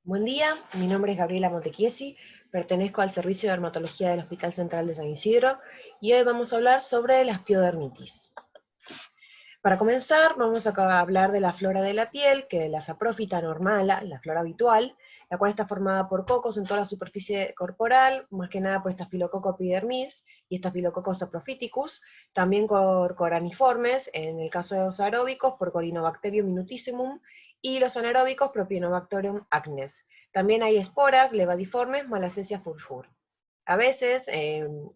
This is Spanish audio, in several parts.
Buen día, mi nombre es Gabriela Montechiesi, pertenezco al Servicio de Dermatología del Hospital Central de San Isidro y hoy vamos a hablar sobre la piodermitis. Para comenzar, vamos a hablar de la flora de la piel, que es la saprófita normal, la flora habitual, la cual está formada por cocos en toda la superficie corporal, más que nada por Staphylococcus epidermis y Staphylococcus saprophyticus, también por coraniformes, en el caso de los aeróbicos por Corynebacterium minutissimum, y los anaeróbicos por Propionobacterium acnes. También hay esporas, levadiformes, Malassezia furfur. A veces,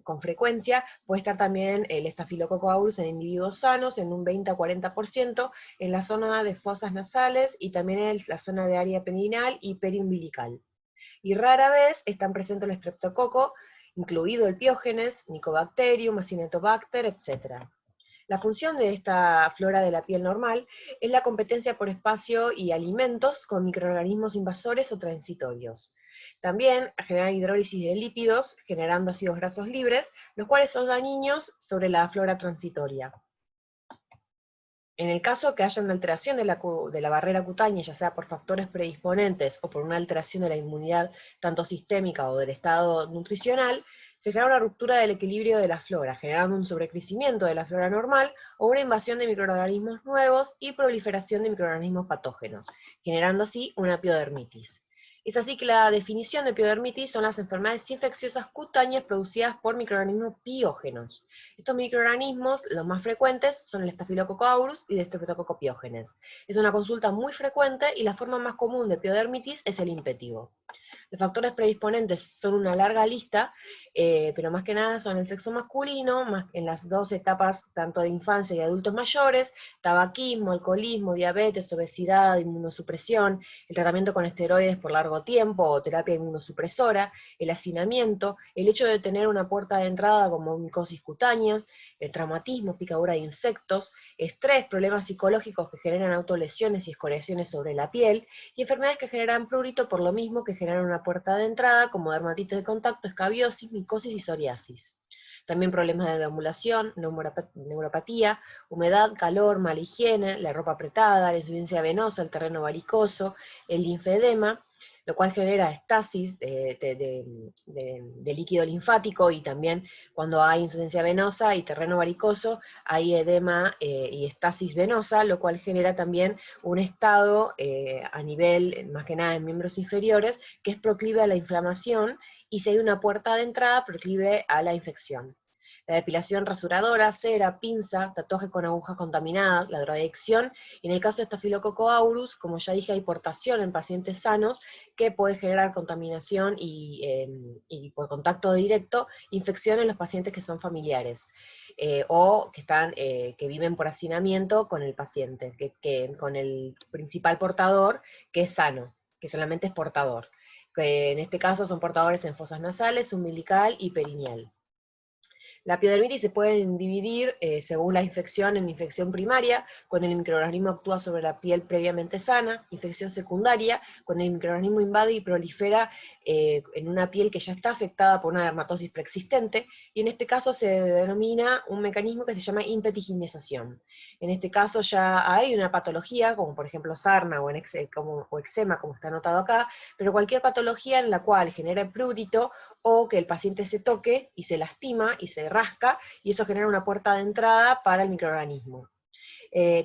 con frecuencia, puede estar también el estafilococo aureus en individuos sanos en un 20 a 40% en la zona de fosas nasales y también en la zona de área perineal y periumbilical. Y rara vez están presentes el streptococo, incluido el piógenes, Mycobacterium, Acinetobacter, etc. La función de esta flora de la piel normal es la competencia por espacio y alimentos con microorganismos invasores o transitorios. También generar hidrólisis de lípidos, generando ácidos grasos libres, los cuales son dañinos sobre la flora transitoria. En el caso que haya una alteración de la barrera cutánea, ya sea por factores predisponentes o por una alteración de la inmunidad tanto sistémica o del estado nutricional, se genera una ruptura del equilibrio de la flora, generando un sobrecrecimiento de la flora normal o una invasión de microorganismos nuevos y proliferación de microorganismos patógenos, generando así una piodermitis. Es así que la definición de piodermitis son las enfermedades infecciosas cutáneas producidas por microorganismos piógenos. Estos microorganismos, los más frecuentes, son el Staphylococcus aureus y el Streptococcus pyogenes. Es una consulta muy frecuente y la forma más común de piodermitis es el impétigo. Los factores predisponentes son una larga lista, pero más que nada son el sexo masculino, más en las dos etapas tanto de infancia y adultos mayores, tabaquismo, alcoholismo, diabetes, obesidad, inmunosupresión, el tratamiento con esteroides por largo tiempo o terapia inmunosupresora, el hacinamiento, el hecho de tener una puerta de entrada como micosis cutáneas, el traumatismo, picadura de insectos, estrés, problemas psicológicos que generan autolesiones y escoriaciones sobre la piel, y enfermedades que generan prurito por lo mismo que generan una puerta de entrada, como dermatitis de contacto, escabiosis, micosis y psoriasis. También problemas de deambulación, neuropatía, humedad, calor, mala higiene, la ropa apretada, la insuficiencia venosa, el terreno varicoso, el linfedema, lo cual genera estasis de líquido linfático, y también cuando hay insuficiencia venosa y terreno varicoso, hay edema y estasis venosa, lo cual genera también un estado a nivel, más que nada en miembros inferiores, que es proclive a la inflamación, y si hay una puerta de entrada, proclive a la infección. La depilación rasuradora, cera, pinza, tatuaje con agujas contaminadas, la drogadicción, y en el caso de Staphylococcus aureus, como ya dije, hay portación en pacientes sanos que puede generar contaminación y por contacto directo, infección en los pacientes que son familiares. O que viven por hacinamiento con el paciente, con el principal portador, que es sano, que solamente es portador. Que en este caso son portadores en fosas nasales, umbilical y perineal. La piodermitis se puede dividir según la infección en infección primaria, cuando el microorganismo actúa sobre la piel previamente sana; infección secundaria, cuando el microorganismo invade y prolifera en una piel que ya está afectada por una dermatosis preexistente, y en este caso se denomina un mecanismo que se llama impetiginización. En este caso ya hay una patología, como por ejemplo sarna o eczema, como está anotado acá, pero cualquier patología en la cual genere prurito o que el paciente se toque y se lastima y se rasca, y eso genera una puerta de entrada para el microorganismo.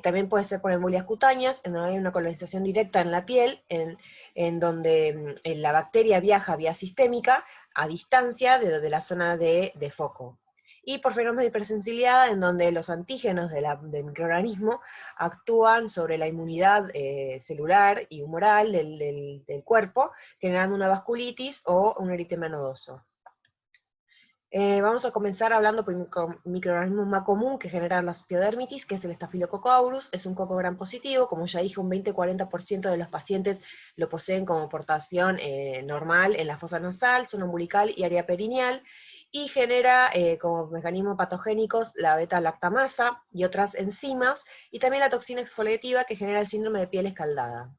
También puede ser por embolias cutáneas, en donde hay una colonización directa en la piel, en donde la bacteria viaja vía sistémica a distancia de la zona de foco. Y por fenómenos de hipersensibilidad, en donde los antígenos del microorganismo actúan sobre la inmunidad celular y humoral del cuerpo, generando una vasculitis o un eritema nodoso. Vamos a comenzar hablando por el microorganismo más común que genera la piodermitis, que es el Staphylococcus aureus. Es un coco gram positivo, como ya dije, un 20-40% de los pacientes lo poseen como portación normal en la fosa nasal, zona umbilical y área perineal, y genera como mecanismos patogénicos la beta-lactamasa y otras enzimas, y también la toxina exfoliativa que genera el síndrome de piel escaldada.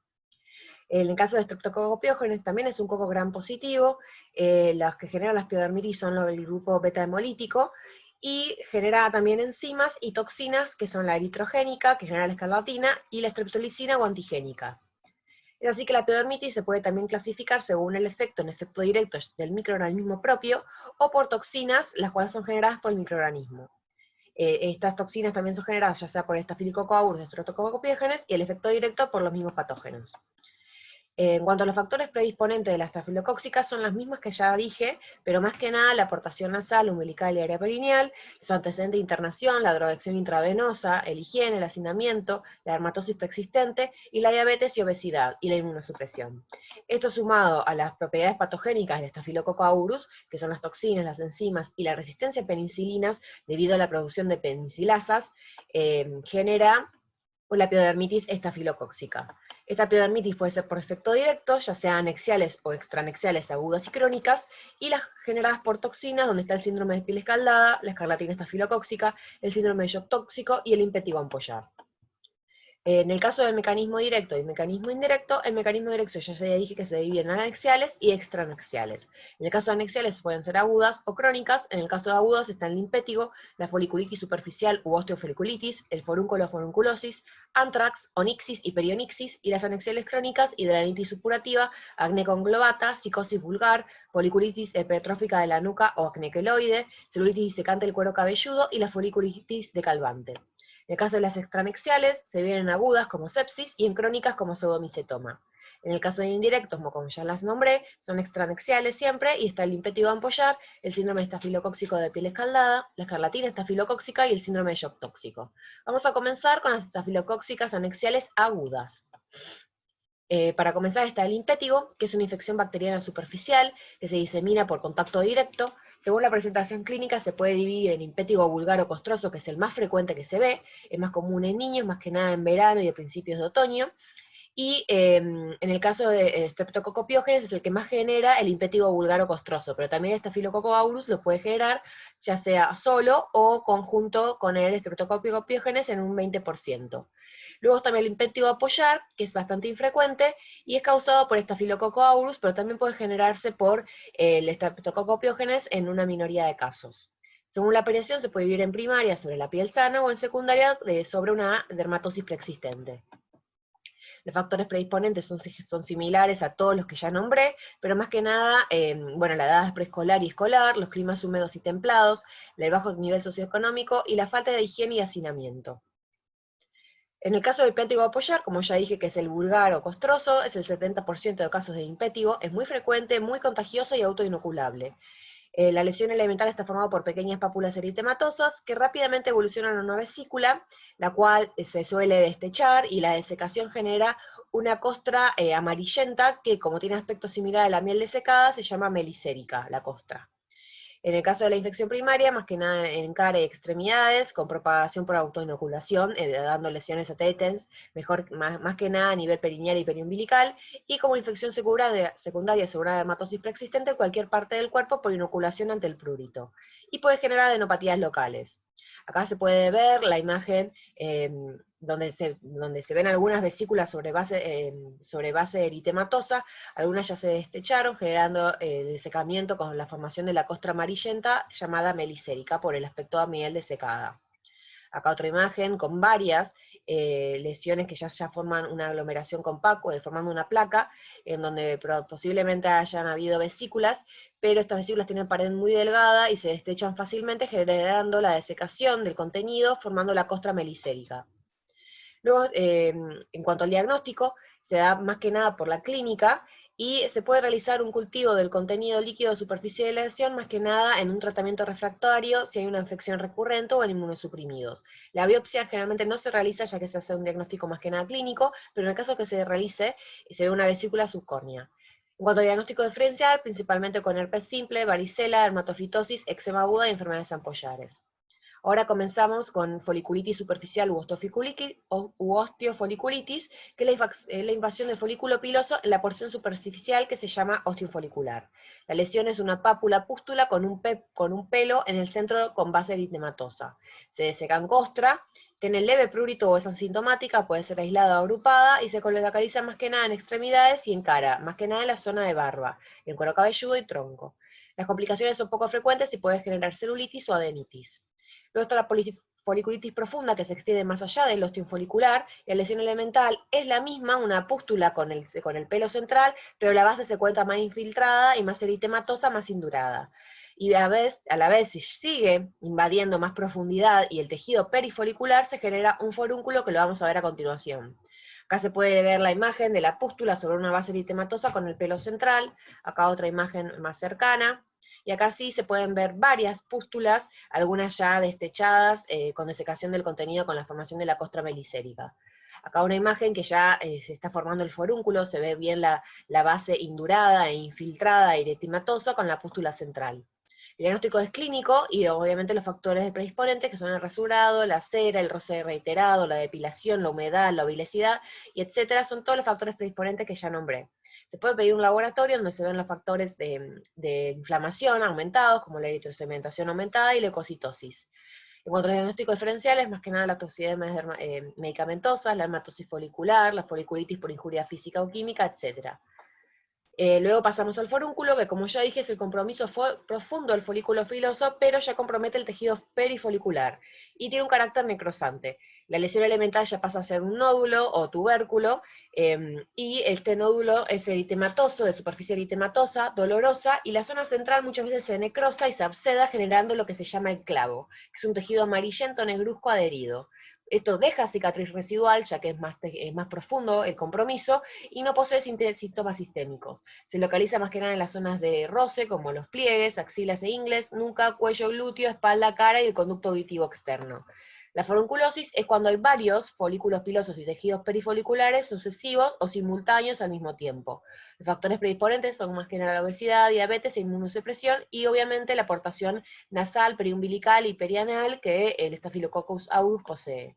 En el caso de Streptococcus pyogenes también es un coco gram positivo. Los que generan las piodermitis son los del grupo beta-hemolítico, y genera también enzimas y toxinas que son la eritrogénica, que genera la escarlatina, y la streptolicina o antigénica. Es así que la epidermitis se puede también clasificar según el efecto directo del microorganismo propio, o por toxinas, las cuales son generadas por el microorganismo. Estas toxinas también son generadas ya sea por el Staphylococcus aureus, Streptococcus pyogenes, y el efecto directo por los mismos patógenos. En cuanto a los factores predisponentes de la estafilocóxica, son las mismas que ya dije, pero más que nada la aportación nasal, umbilical y área perineal, los antecedentes de internación, la drogadicción intravenosa, el higiene, el hacinamiento, la dermatosis preexistente, y la diabetes y obesidad, y la inmunosupresión. Esto sumado a las propiedades patogénicas del Staphylococcus aureus, que son las toxinas, las enzimas y la resistencia a penicilinas, debido a la producción de penicilasas, genera la epidermitis estafilocóxica. Esta epidermitis puede ser por efecto directo, ya sea anexiales o extraanexiales agudas y crónicas, y las generadas por toxinas, donde está el síndrome de piel escaldada, la escarlatina estafilocóxica, el síndrome de shock tóxico y el impétigo ampollar. En el caso del mecanismo directo y mecanismo indirecto, el mecanismo directo ya dije que se divide en anexiales y extraanexiales. En el caso de anexiales pueden ser agudas o crónicas, en el caso de agudas está el limpétigo, la foliculitis superficial u osteofoliculitis, el forúnculo o forunculosis, antrax, onixis y perionixis, y las anexiales crónicas, hidradenitis supurativa, acné conglobata, psicosis vulgar, foliculitis hipertrófica de la nuca o acné queloide, celulitis disecante del cuero cabelludo y la foliculitis decalvante. En el caso de las extraanexiales, se ven en agudas como sepsis y en crónicas como pseudomicetoma. En el caso de indirectos, como ya las nombré, son extraanexiales siempre, y está el impétigo ampollar, el síndrome estafilocóxico de piel escaldada, la escarlatina estafilocóxica y el síndrome de shock tóxico. Vamos a comenzar con las estafilocóxicas anexiales agudas. Para comenzar está el impétigo, que es una infección bacteriana superficial que se disemina por contacto directo. Según la presentación clínica se puede dividir en impétigo vulgar o costroso, que es el más frecuente que se ve, es más común en niños, más que nada en verano y a principios de otoño. Y en el caso de Streptococcus pyogenes es el que más genera el impétigo vulgar o costroso, pero también el Staphylococcus aureus lo puede generar ya sea solo o conjunto con el Streptococcus pyogenes en un 20%. Luego también el impétigo apoyar, que es bastante infrecuente, y es causado por Staphylococcus aureus, pero también puede generarse por el Streptococcus pyogenes en una minoría de casos. Según la aparición se puede vivir en primaria sobre la piel sana o en secundaria sobre una dermatosis preexistente. Los factores predisponentes son similares a todos los que ya nombré, pero más que nada, bueno, la edad preescolar y escolar, los climas húmedos y templados, el bajo nivel socioeconómico y la falta de higiene y hacinamiento. En el caso del impétigo apoyar, como ya dije que es el vulgar o costroso, es el 70% de casos de impétigo, es muy frecuente, muy contagioso y autoinoculable. La lesión elemental está formada por pequeñas pápulas eritematosas que rápidamente evolucionan a una vesícula, la cual se suele destechar, y la desecación genera una costra amarillenta que, como tiene aspecto similar a la miel desecada, se llama melisérica, la costra. En el caso de la infección primaria, más que nada en cara y extremidades, con propagación por autoinoculación, dando lesiones a tétans, más que nada a nivel perineal y periumbilical, y como infección secundaria sobre una dermatosis preexistente en cualquier parte del cuerpo por inoculación ante el prurito. Y puede generar adenopatías locales. Acá se puede ver la imagen donde se ven algunas vesículas sobre base eritematosa, algunas ya se destecharon, generando desecamiento con la formación de la costra amarillenta llamada melisérica por el aspecto de miel desecada. Acá otra imagen con varias lesiones que ya forman una aglomeración compacta, formando una placa, en donde posiblemente hayan habido vesículas, pero estas vesículas tienen pared muy delgada y se destechan fácilmente, generando la desecación del contenido, formando la costra melisérica. Luego, en cuanto al diagnóstico, se da más que nada por la clínica, y se puede realizar un cultivo del contenido líquido de superficie de la lesión, más que nada en un tratamiento refractario, si hay una infección recurrente o en inmunosuprimidos. La biopsia generalmente no se realiza, ya que se hace un diagnóstico más que nada clínico, pero en el caso que se realice, se ve una vesícula subcórnea. En cuanto a diagnóstico diferencial, principalmente con herpes simple, varicela, dermatofitosis, eczema aguda y enfermedades ampollares. Ahora comenzamos con foliculitis superficial u osteofoliculitis, que es la invasión del folículo piloso en la porción superficial que se llama osteofolicular. La lesión es una pápula pústula con un pelo en el centro con base eritematosa. Se deseca en costra, tiene leve prurito o es asintomática, puede ser aislada o agrupada, y se localiza más que nada en extremidades y en cara, más que nada en la zona de barba, en cuero cabelludo y tronco. Las complicaciones son poco frecuentes y puede generar celulitis o adenitis. Luego está la foliculitis profunda que se extiende más allá del ostium folicular, y la lesión elemental es la misma, una pústula con el pelo central, pero la base se encuentra más infiltrada y más eritematosa, más indurada. Y a la vez, si sigue invadiendo más profundidad y el tejido perifolicular, se genera un forúnculo que lo vamos a ver a continuación. Acá se puede ver la imagen de la pústula sobre una base eritematosa con el pelo central, acá otra imagen más cercana, y acá sí se pueden ver varias pústulas, algunas ya destechadas, con desecación del contenido con la formación de la costra melicérica. Acá una imagen que ya se está formando el forúnculo, se ve bien la base indurada e infiltrada, eritematosa, con la pústula central. El diagnóstico es clínico y obviamente los factores predisponentes, que son el rasurado, la cera, el roce reiterado, la depilación, la humedad, la obesidad, y etcétera, son todos los factores predisponentes que ya nombré. Se puede pedir un laboratorio donde se ven los factores de inflamación aumentados, como la eritrosedimentación aumentada y leucocitosis. En cuanto a los diagnósticos diferenciales, más que nada la toxicidad medicamentosa, la dermatosis folicular, la foliculitis por injuria física o química, etcétera. Luego pasamos al forúnculo, que como ya dije es el compromiso profundo del folículo filoso, pero ya compromete el tejido perifolicular, y tiene un carácter necrosante. La lesión elemental ya pasa a ser un nódulo o tubérculo, y este nódulo es eritematoso, de superficie eritematosa, dolorosa, y la zona central muchas veces se necrosa y se absceda, generando lo que se llama el clavo, que es un tejido amarillento negruzco adherido. Esto deja cicatriz residual, ya que es más profundo el compromiso, y no posee síntomas sistémicos. Se localiza más que nada en las zonas de roce, como los pliegues, axilas e ingles, nuca, cuello, glúteo, espalda, cara y el conducto auditivo externo. La forunculosis es cuando hay varios folículos pilosos y tejidos perifoliculares sucesivos o simultáneos al mismo tiempo. Los factores predisponentes son más que nada la obesidad, diabetes e inmunosupresión, y obviamente la aportación nasal, periumbilical y perianal que el Staphylococcus aureus posee.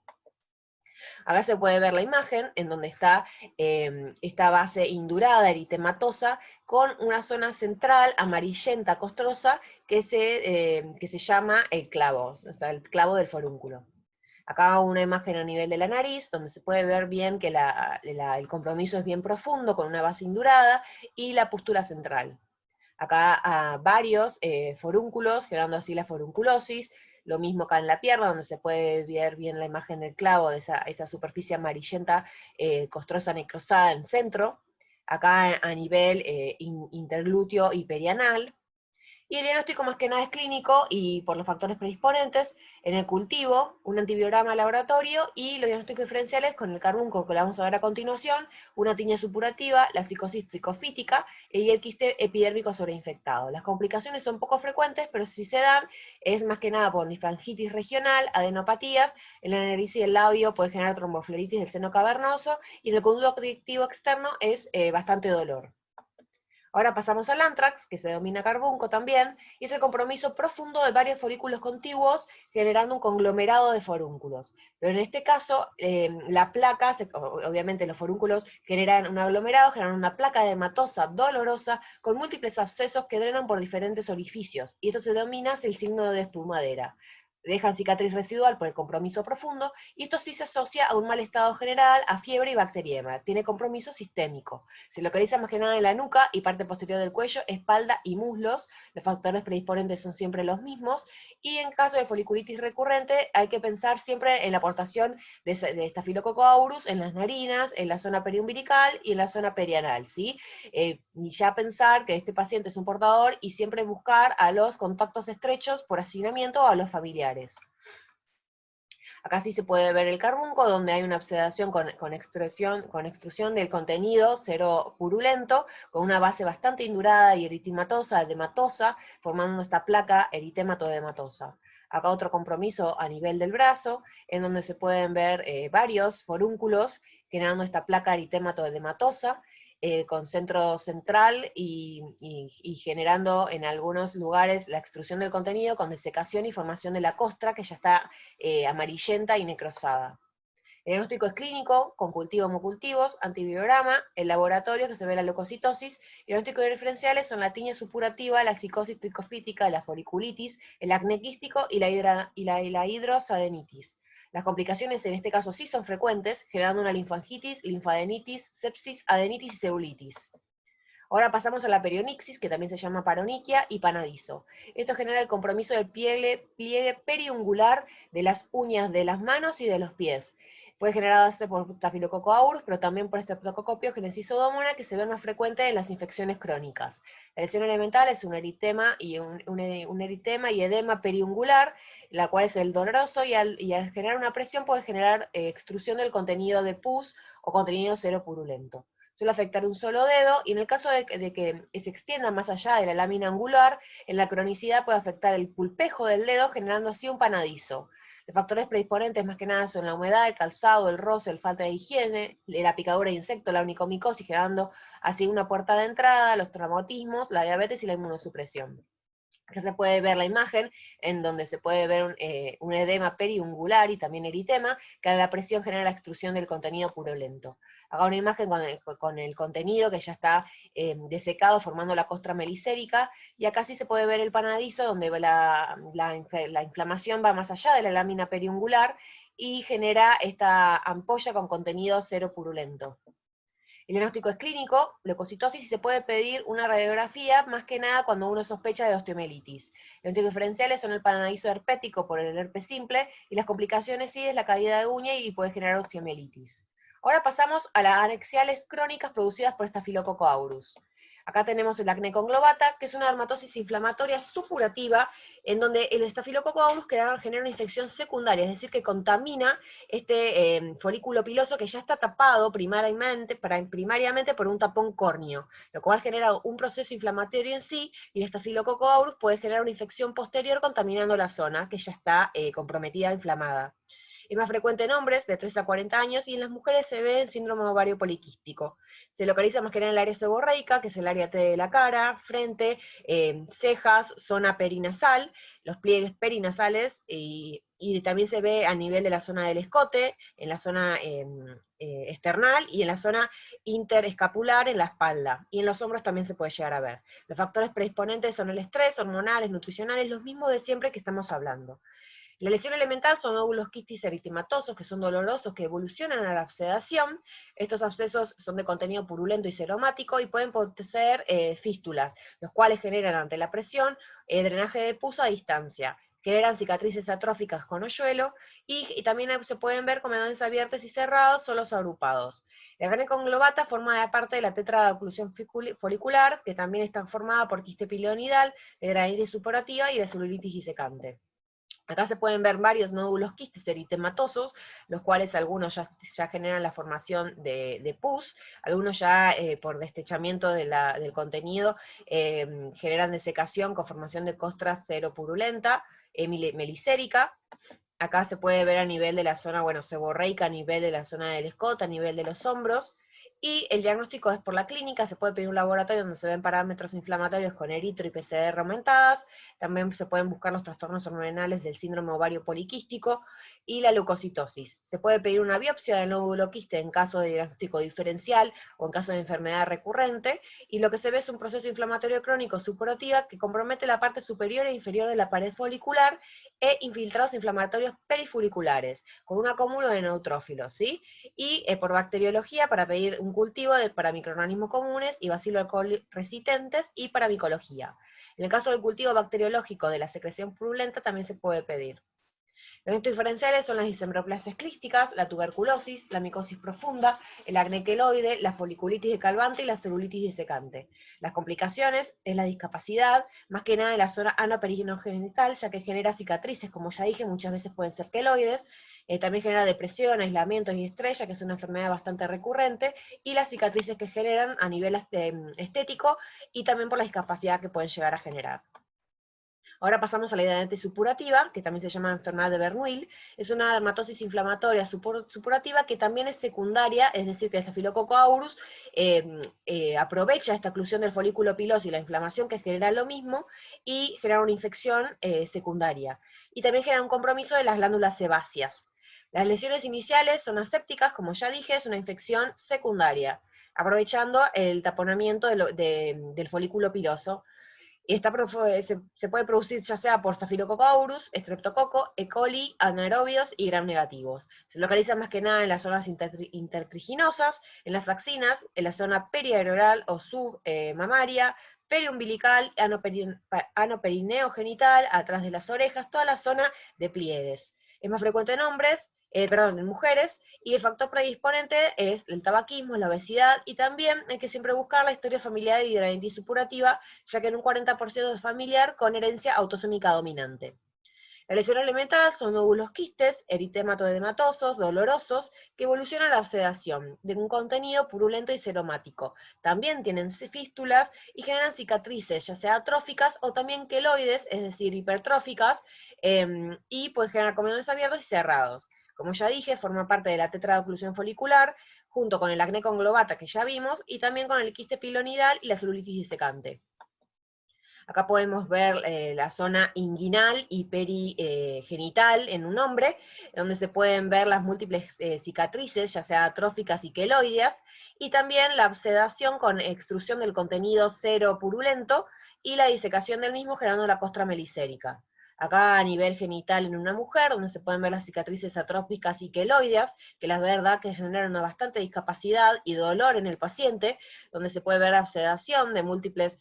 Acá se puede ver la imagen en donde está esta base indurada, eritematosa, con una zona central amarillenta, costrosa, que se llama el clavo, o sea, el clavo del forúnculo. Acá una imagen a nivel de la nariz, donde se puede ver bien que el compromiso es bien profundo, con una base indurada, y la pústula central. Acá varios forúnculos, generando así la forunculosis. Lo mismo acá en la pierna, donde se puede ver bien la imagen del clavo, de esa superficie amarillenta, costrosa, necrosada en centro. Acá a nivel interglúteo y perianal. Y el diagnóstico más que nada es clínico y por los factores predisponentes, en el cultivo, un antibiograma laboratorio, y los diagnósticos diferenciales con el carbunco, que lo vamos a ver a continuación, una tiña supurativa, la psicosis tricofítica y el quiste epidérmico sobreinfectado. Las complicaciones son poco frecuentes, pero si se dan, es más que nada por nefrangitis regional, adenopatías, en la nariz y el labio puede generar tromboflebitis del seno cavernoso, y en el conducto auditivo externo es bastante dolor. Ahora pasamos al anthrax, que se denomina carbunco también, y es el compromiso profundo de varios folículos contiguos, generando un conglomerado de forúnculos. Pero en este caso, la placa, obviamente los forúnculos generan un aglomerado, generan una placa edematosa dolorosa, con múltiples abscesos que drenan por diferentes orificios, y esto se denomina el signo de despumadera. Dejan cicatriz residual por el compromiso profundo, y esto sí se asocia a un mal estado general, a fiebre y bacteriemia. Tiene compromiso sistémico. Se localiza más que nada en la nuca y parte posterior del cuello, espalda y muslos. Los factores predisponentes son siempre los mismos, y en caso de foliculitis recurrente hay que pensar siempre en la aportación de Staphylococcus aureus en las narinas, en la zona periumbilical y en la zona perianal, ¿sí? Y ya pensar que este paciente es un portador, y siempre buscar a los contactos estrechos por hacinamiento o a los familiares. Acá sí se puede ver el carbunco, donde hay una oxidación con extrusión del contenido cero purulento, con una base bastante indurada y eritematosa, edematosa, formando esta placa eritemato-edematosa. Acá otro compromiso a nivel del brazo, en donde se pueden ver varios forúnculos generando esta placa eritemato-edematosa, con centro central y generando en algunos lugares la extrusión del contenido con desecación y formación de la costra, que ya está amarillenta y necrosada. El diagnóstico es clínico, con cultivo hemocultivos, antibiograma, el laboratorio que se ve la leucocitosis. El diagnóstico diferenciales son la tiña supurativa, la psicosis tricofítica, la foliculitis, el acné quístico y la hidrosadenitis. Las complicaciones en este caso sí son frecuentes, generando una linfangitis, linfadenitis, sepsis, adenitis y celulitis. Ahora pasamos a la perionixis, que también se llama paroniquia, y panadizo. Esto genera el compromiso del pliegue periungular de las uñas de las manos y de los pies. Puede generarse por Staphylococcus aureus, pero también por Streptococcus pseudomonas, que se ven más frecuentes en las infecciones crónicas. La lesión elemental es un eritema y un eritema y edema periungular, la cual es el doloroso, y al generar una presión puede generar extrusión del contenido de pus o contenido seropurulento. Suele afectar un solo dedo, y en el caso de que se extienda más allá de la lámina angular, en la cronicidad puede afectar el pulpejo del dedo, generando así un panadizo. Los factores predisponentes más que nada son la humedad, el calzado, el roce, el falta de higiene, la picadura de insecto, la onicomicosis, generando así una puerta de entrada, los traumatismos, la diabetes y la inmunosupresión. Acá se puede ver la imagen en donde se puede ver un edema periungular y también eritema, que a la presión genera la extrusión del contenido purulento. Acá una imagen con el contenido que ya está desecado, formando la costra melicérica, y acá sí se puede ver el panadizo, donde la inflamación va más allá de la lámina periungular y genera esta ampolla con contenido seropurulento. El diagnóstico es clínico, leucocitosis, y se puede pedir una radiografía, más que nada cuando uno sospecha de osteomielitis. Los diagnósticos diferenciales son el panadizo herpético por el herpes simple, y las complicaciones sí es la caída de uña y puede generar osteomielitis. Ahora pasamos a las anexiales crónicas producidas por Staphylococcus aureus. Acá tenemos el acné conglobata, que es una dermatosis inflamatoria supurativa, en donde el Staphylococcus aureus genera una infección secundaria, es decir, que contamina este folículo piloso que ya está tapado primariamente por un tapón córneo, lo cual genera un proceso inflamatorio en sí, y el Staphylococcus aureus puede generar una infección posterior contaminando la zona, que ya está comprometida, inflamada. Es más frecuente en hombres de 3 a 40 años, y en las mujeres se ve en síndrome ovario poliquístico. Se localiza más que nada en el área seborreica, que es el área T de la cara, frente, cejas, zona perinasal, los pliegues perinasales, y también se ve a nivel de la zona del escote, en la zona esternal, y en la zona interescapular en la espalda, y en los hombros también se puede llegar a ver. Los factores predisponentes son el estrés, hormonales, nutricionales, los mismos de siempre que estamos hablando. La lesión elemental son nódulos quistis eritematosos, que son dolorosos, que evolucionan a la abscedación. Estos abscesos son de contenido purulento y seromático, y pueden poseer fístulas, los cuales generan ante la presión drenaje de pus a distancia. Generan cicatrices atróficas con hoyuelo, y también se pueden ver como medallones abiertos y cerrados, solos o agrupados. La acné conglobata forma parte de la tetra de oclusión folicular, que también está formada por quiste pilonidal, de granitis supurativa y de celulitis disecante. Acá se pueden ver varios nódulos quistes eritematosos, los cuales algunos ya generan la formación de pus, algunos ya por destechamiento del contenido generan desecación con formación de costra seropurulenta, melicérica. Acá se puede ver a nivel de la zona, seborreica, a nivel de la zona del escote, a nivel de los hombros. Y el diagnóstico es por la clínica, se puede pedir un laboratorio donde se ven parámetros inflamatorios con eritro y PCR aumentadas. También se pueden buscar los trastornos hormonales del síndrome ovario poliquístico y la leucocitosis. Se puede pedir una biopsia del nódulo quiste en caso de diagnóstico diferencial o en caso de enfermedad recurrente, y lo que se ve es un proceso inflamatorio crónico supurativa que compromete la parte superior e inferior de la pared folicular e infiltrados inflamatorios perifuriculares, con un acúmulo de neutrófilos, ¿sí? Y por bacteriología, para pedir un cultivo para microorganismos comunes y Bacillus coli resistentes, y para micología. En el caso del cultivo bacteriológico de la secreción purulenta también se puede pedir. Los eventos diferenciales son las disembroplasias clísticas, la tuberculosis, la micosis profunda, el acné queloide, la foliculitis decalvante y la celulitis disecante. Las complicaciones es la discapacidad, más que nada en la zona anoperinogenital, ya que genera cicatrices, como ya dije, muchas veces pueden ser queloides. También genera depresión, aislamiento y estrés, ya que es una enfermedad bastante recurrente, y las cicatrices que generan a nivel estético, y también por la discapacidad que pueden llegar a generar. Ahora pasamos a la hidradenitis supurativa, que también se llama enfermedad de Bernoulli. Es una dermatosis inflamatoria supurativa que también es secundaria, es decir, que el Staphylococcus aureus aprovecha esta oclusión del folículo piloso y la inflamación que genera lo mismo, y genera una infección secundaria. Y también genera un compromiso de las glándulas sebáceas. Las lesiones iniciales son asépticas, como ya dije, es una infección secundaria, aprovechando el taponamiento del folículo piloso. Y se puede producir ya sea por Staphylococcus aureus, Streptococo, E. coli, anaerobios y gram negativos. Se localiza más que nada en las zonas intertriginosas, en las axinas, en la zona periareolar o submamaria, periumbilical, anoperineo genital, atrás de las orejas, toda la zona de pliegues. Es más frecuente en hombres, en mujeres, y el factor predisponente es el tabaquismo, la obesidad, y también hay que siempre buscar la historia familiar de hidradenitis supurativa, ya que en un 40% es familiar con herencia autosómica dominante. La lesión elemental son nódulos quistes, eritematoedematosos, dolorosos, que evolucionan a la sedación, de un contenido purulento y seromático. También tienen fístulas y generan cicatrices, ya sea atróficas o también queloides, es decir, hipertróficas, y pueden generar comedones abiertos y cerrados. Como ya dije, forma parte de la tetraoclusión folicular, junto con el acné conglobata que ya vimos, y también con el quiste pilonidal y la celulitis disecante. Acá podemos ver la zona inguinal y perigenital en un hombre, donde se pueden ver las múltiples cicatrices, ya sea atróficas y queloideas, y también la sedación con extrusión del contenido cero purulento y la disecación del mismo generando la costra melicérica. Acá a nivel genital en una mujer, donde se pueden ver las cicatrices atróficas y queloideas, que la verdad que generan una bastante discapacidad y dolor en el paciente, donde se puede ver la sedación de múltiples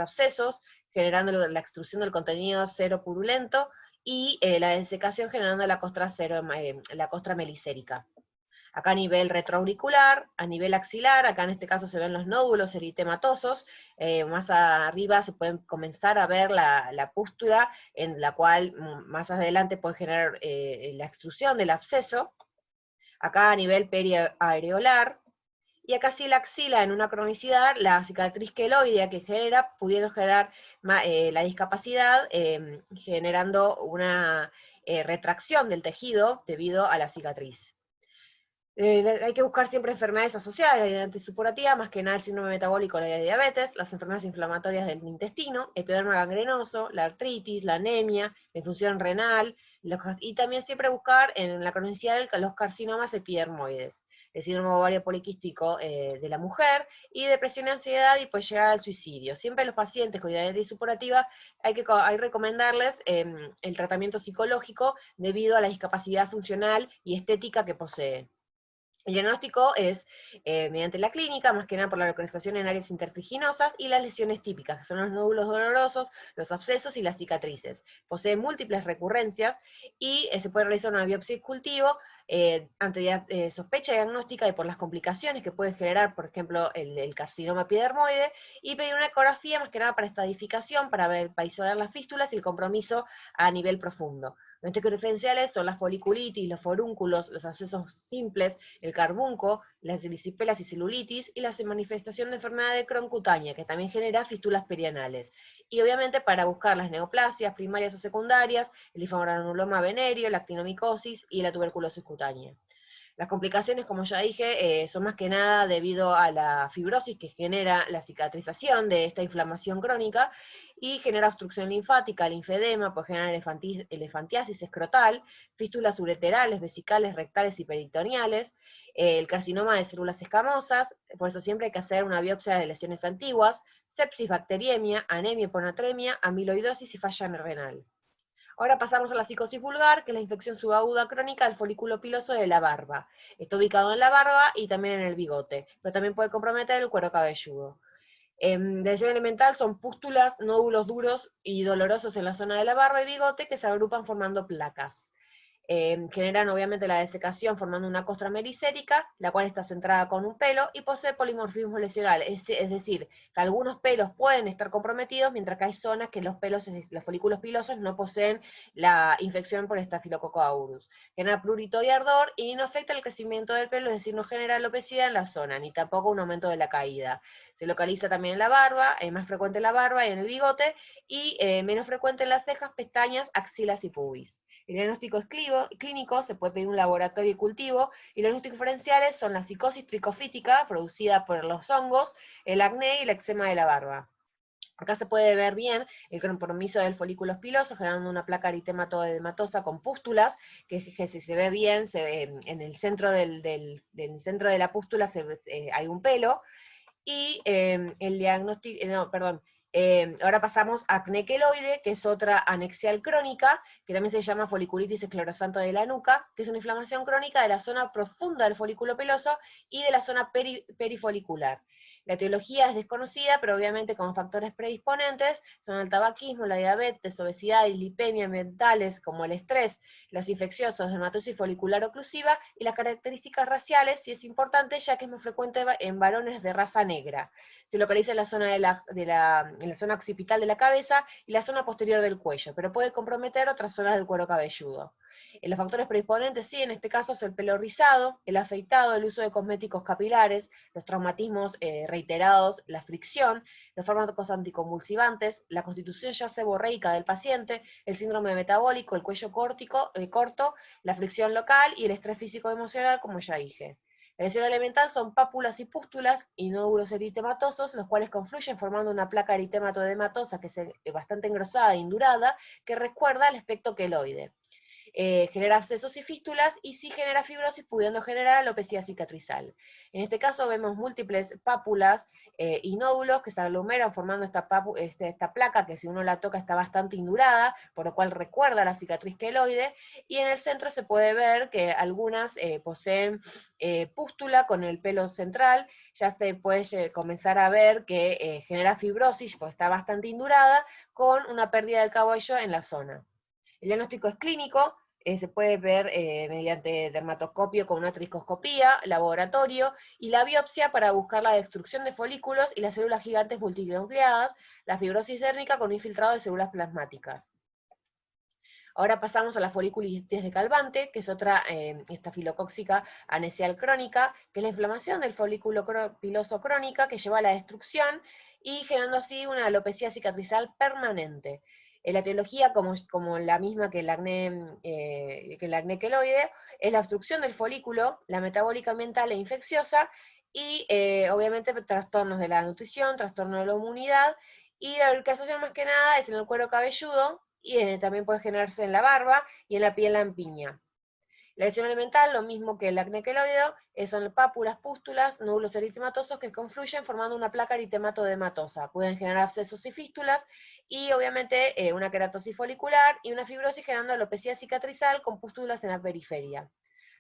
abscesos, generando la extrusión del contenido cero purulento, y la desecación generando la costra melicérica. Acá a nivel retroauricular, a nivel axilar, acá en este caso se ven los nódulos eritematosos, más arriba se pueden comenzar a ver la pústula, en la cual más adelante puede generar la extrusión del absceso. Acá a nivel periareolar, y acá sí la axila en una cronicidad, la cicatriz queloidea que genera, pudiendo generar la discapacidad, generando una retracción del tejido debido a la cicatriz. Hay que buscar siempre enfermedades asociadas a la hidradenitis supurativa, más que nada el síndrome metabólico, la diabetes, las enfermedades inflamatorias del intestino, epidermo gangrenoso, la artritis, la anemia, la disfunción renal, y también siempre buscar en la cronicidad los carcinomas epidermoides, el síndrome ovario poliquístico de la mujer, y depresión y ansiedad, y pues llegar al suicidio. Siempre los pacientes con hidradenitis supurativa hay que recomendarles el tratamiento psicológico debido a la discapacidad funcional y estética que poseen. El diagnóstico es mediante la clínica, más que nada por la localización en áreas intertriginosas, y las lesiones típicas, que son los nódulos dolorosos, los abscesos y las cicatrices. Posee múltiples recurrencias y se puede realizar una biopsia y cultivo ante sospecha diagnóstica y por las complicaciones que puede generar, por ejemplo, el carcinoma epidermoide, y pedir una ecografía más que nada para estadificación, para isolar las fístulas y el compromiso a nivel profundo. Los diagnósticos diferenciales son la foliculitis, los forúnculos, los abscesos simples, el carbunco, las erisipelas y celulitis, y la manifestación de enfermedad de Crohn cutánea, que también genera fístulas perianales. Y obviamente para buscar las neoplasias primarias o secundarias, el linfogranuloma venéreo, la actinomicosis y la tuberculosis cutánea. Las complicaciones, como ya dije, son más que nada debido a la fibrosis que genera la cicatrización de esta inflamación crónica, y genera obstrucción linfática, linfedema, puede generar elefantiasis escrotal, fístulas ureterales, vesicales, rectales y peritoneales, el carcinoma de células escamosas, por eso siempre hay que hacer una biopsia de lesiones antiguas, sepsis, bacteriemia, anemia, hiponatremia, amiloidosis y falla renal. Ahora pasamos a la psicosis vulgar, que es la infección subaguda crónica del folículo piloso de la barba. Está ubicado en la barba y también en el bigote, pero también puede comprometer el cuero cabelludo. De lesión elemental son pústulas, nódulos duros y dolorosos en la zona de la barba y bigote que se agrupan formando placas. Generan obviamente la desecación formando una costra melicérica, la cual está centrada con un pelo y posee polimorfismo lesional, es decir, que algunos pelos pueden estar comprometidos, mientras que hay zonas que los folículos pilosos no poseen la infección por Staphylococcus aureus. Genera prurito y ardor y no afecta el crecimiento del pelo, es decir, no genera alopecia en la zona, ni tampoco un aumento de la caída. Se localiza también en la barba, es más frecuente en la barba y en el bigote, y menos frecuente en las cejas, pestañas, axilas y pubis. El diagnóstico es clínico, se puede pedir un laboratorio y cultivo, y los diagnósticos diferenciales son la psicosis tricofítica, producida por los hongos, el acné y el eczema de la barba. Acá se puede ver bien el compromiso del folículo piloso, generando una placa eritematoedematosa con pústulas, que si se ve bien, se ve en el centro del centro de la pústula hay un pelo, y el diagnóstico, Ahora pasamos a acné queloide, que es otra anexial crónica, que también se llama foliculitis esclerosante de la nuca, que es una inflamación crónica de la zona profunda del folículo peloso y de la zona perifolicular. La etiología es desconocida, pero obviamente como factores predisponentes son el tabaquismo, la diabetes, obesidad y lipemia ambientales como el estrés, los infecciosos, dermatosis folicular oclusiva y las características raciales, y es importante ya que es muy frecuente en varones de raza negra. Se localiza en la zona, en la zona occipital de la cabeza y la zona posterior del cuello, pero puede comprometer otras zonas del cuero cabelludo. Los factores predisponentes, sí, en este caso son el pelo rizado, el afeitado, el uso de cosméticos capilares, los traumatismos reiterados, la fricción, los fármacos anticonvulsivantes, la constitución ya seborreica del paciente, el síndrome metabólico, el cuello corto, la fricción local y el estrés físico-emocional, como ya dije. La lesión elemental son pápulas y pústulas y nódulos eritematosos, los cuales confluyen formando una placa eritematoedematosa que es bastante engrosada e indurada, que recuerda al aspecto queloide. Genera abscesos y fístulas, y sí genera fibrosis, pudiendo generar alopecia cicatrizal. En este caso vemos múltiples pápulas y nódulos que se aglomeran formando esta placa, que si uno la toca está bastante indurada, por lo cual recuerda la cicatriz queloide, y en el centro se puede ver que algunas poseen pústula con el pelo central, ya se puede comenzar a ver que genera fibrosis, porque está bastante indurada, con una pérdida del cabello en la zona. El diagnóstico es clínico, se puede ver mediante dermatoscopio con una tricoscopía, laboratorio, y la biopsia para buscar la destrucción de folículos y las células gigantes multinucleadas, la fibrosis dérmica con un infiltrado de células plasmáticas. Ahora pasamos a la foliculitis de Calvante, que es otra estafilocóxica anesial crónica, que es la inflamación del folículo piloso crónica que lleva a la destrucción y generando así una alopecia cicatrizal permanente. La etiología, como la misma que el acné queloide, es la obstrucción del folículo, la metabólica ambiental e infecciosa, y obviamente trastornos de la nutrición, trastorno de la inmunidad, y el que asocia más que nada es en el cuero cabelludo, y también puede generarse en la barba y en la piel lampiña. La lesión elemental, lo mismo que el acné queloideo, son pápulas, pústulas, nódulos eritematosos que confluyen formando una placa eritematoedematosa. Pueden generar abscesos y fístulas, y obviamente una queratosis folicular y una fibrosis generando alopecia cicatrizal con pústulas en la periferia.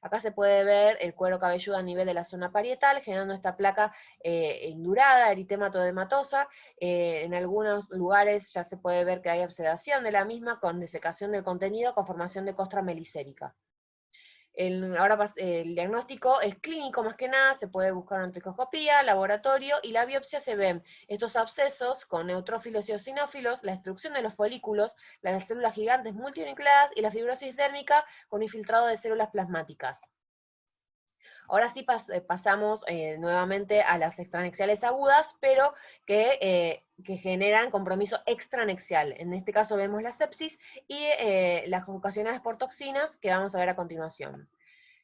Acá se puede ver el cuero cabelludo a nivel de la zona parietal, generando esta placa indurada, eritematoedematosa. En algunos lugares ya se puede ver que hay obsedación de la misma con desecación del contenido con formación de costra melicérica. El diagnóstico es clínico más que nada, se puede buscar una tricoscopía, laboratorio, y la biopsia se ven estos abscesos con neutrófilos y eosinófilos, la destrucción de los folículos, las células gigantes multinucleadas y la fibrosis dérmica con infiltrado de células plasmáticas. Ahora sí pasamos nuevamente a las extranexiales agudas, pero que generan compromiso extranexial. En este caso vemos la sepsis y las ocasionadas por toxinas, que vamos a ver a continuación.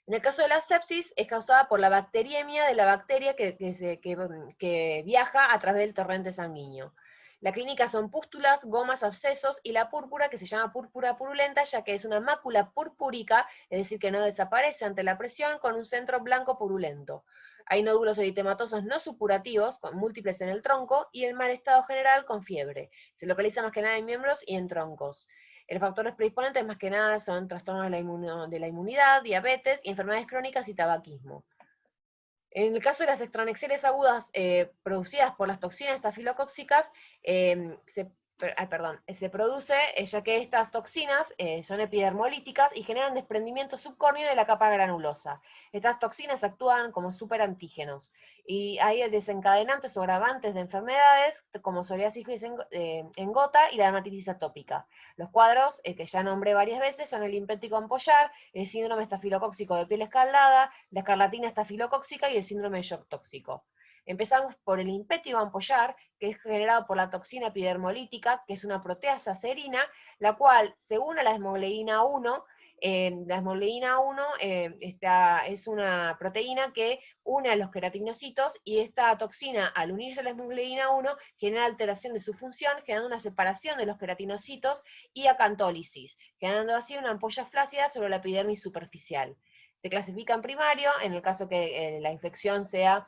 En el caso de la sepsis, es causada por la bacteriemia de la bacteria que viaja a través del torrente sanguíneo. La clínica son pústulas, gomas, abscesos, y la púrpura, que se llama púrpura purulenta, ya que es una mácula purpúrica, es decir, que no desaparece ante la presión, con un centro blanco purulento. Hay nódulos eritematosos no supurativos, con múltiples en el tronco, y el mal estado general con fiebre. Se localiza más que nada en miembros y en troncos. Los factores predisponentes más que nada son trastornos de la inmunidad, diabetes, enfermedades crónicas y tabaquismo. En el caso de las extranexiales agudas producidas por las toxinas estafilocóxicas, se produce ya que estas toxinas son epidermolíticas y generan desprendimiento subcórneo de la capa granulosa. Estas toxinas actúan como superantígenos, y hay desencadenantes o agravantes de enfermedades como psoriasis en gota y la dermatitis atópica. Los cuadros que ya nombré varias veces son el limpético ampollar, el síndrome estafilocóxico de piel escaldada, la escarlatina estafilocóxica y el síndrome de shock tóxico. Empezamos por el impétigo ampollar, que es generado por la toxina epidermolítica, que es una proteasa serina, la cual se une a la hemoglobiina 1. La hemoglobiina 1 es una proteína que une a los queratinocitos, y esta toxina, al unirse a la hemoglobiina 1, genera alteración de su función, generando una separación de los queratinocitos y acantólisis, generando así una ampolla flácida sobre la epidermis superficial. Se clasifica en primario, en el caso que la infección sea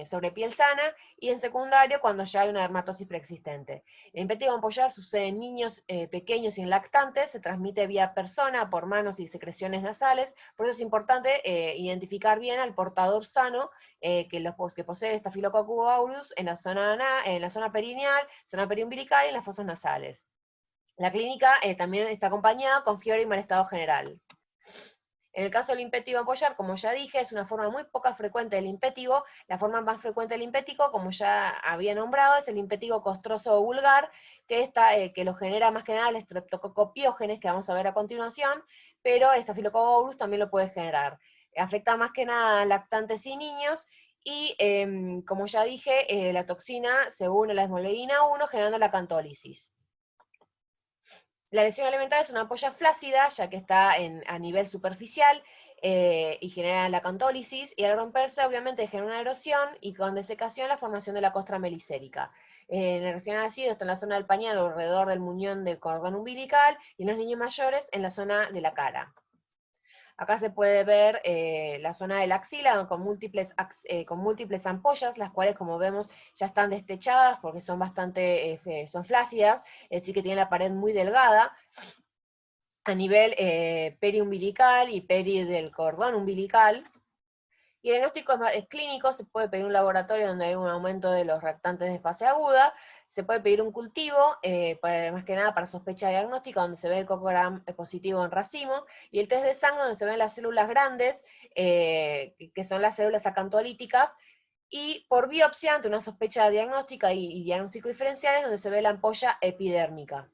sobre piel sana, y en secundario cuando ya hay una dermatosis preexistente. El impétigo ampollar sucede en niños pequeños y en lactantes, se transmite vía persona, por manos y secreciones nasales, por eso es importante identificar bien al portador sano que posee Staphylococcus aureus en la zona perineal, zona periumbilical y en las fosas nasales. La clínica también está acompañada con fiebre y mal estado general. En el caso del impétigo ampollar, como ya dije, es una forma muy poco frecuente del impétigo. La forma más frecuente del impético, como ya había nombrado, es el impétigo costroso o vulgar, que lo genera más que nada el Streptococcus pyogenes, que vamos a ver a continuación, pero el Staphylococcus aureus también lo puede generar. Afecta más que nada a lactantes y niños, y como ya dije, la toxina se une a la hemoglobina 1 generando la acantólisis. La lesión elemental es una ampolla flácida, ya que está a nivel superficial y genera la acantólisis, y al romperse obviamente genera una erosión y con desecación la formación de la costra melisérica. En el recién nacido está en la zona del pañal alrededor del muñón del cordón umbilical, y en los niños mayores en la zona de la cara. Acá se puede ver la zona de la axila con múltiples ampollas, las cuales, como vemos, ya están destechadas porque son son flácidas, es decir, que tienen la pared muy delgada. A nivel periumbilical y peri del cordón umbilical. Y el diagnóstico es clínico, se puede pedir un laboratorio donde hay un aumento de los reactantes de fase aguda, se puede pedir un cultivo, más que nada para sospecha diagnóstica, donde se ve el cocogram positivo en racimo, y el test de sangre donde se ven las células grandes, que son las células acantolíticas, y por biopsia, ante una sospecha diagnóstica y diagnóstico diferenciales, donde se ve la ampolla epidérmica.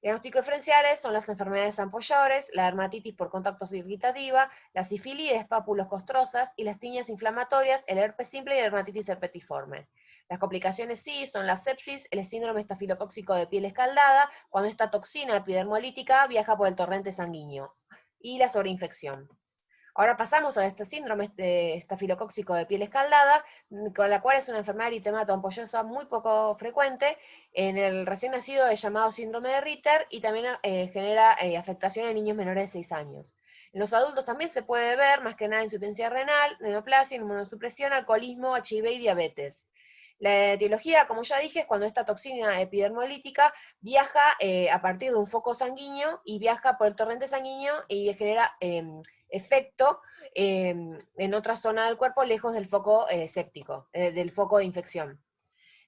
Diagnósticos diferenciales son las enfermedades ampollares, la dermatitis por contacto irritativa, la sífilis, pápulos costrosas, y las tiñas inflamatorias, el herpes simple y la dermatitis herpetiforme. Las complicaciones sí son la sepsis, el síndrome estafilocóxico de piel escaldada, cuando esta toxina epidermolítica viaja por el torrente sanguíneo, y la sobreinfección. Ahora pasamos a este síndrome estafilocóxico de piel escaldada, con la cual es una enfermedad eritematoampollosa muy poco frecuente. En el recién nacido es llamado síndrome de Ritter, y también genera afectación en niños menores de 6 años. En los adultos también se puede ver, más que nada, insuficiencia renal, neoplasia, inmunosupresión, alcoholismo, HIV y diabetes. La etiología, como ya dije, es cuando esta toxina epidermolítica viaja a partir de un foco sanguíneo y viaja por el torrente sanguíneo y genera efecto en otra zona del cuerpo lejos del foco séptico, del foco de infección.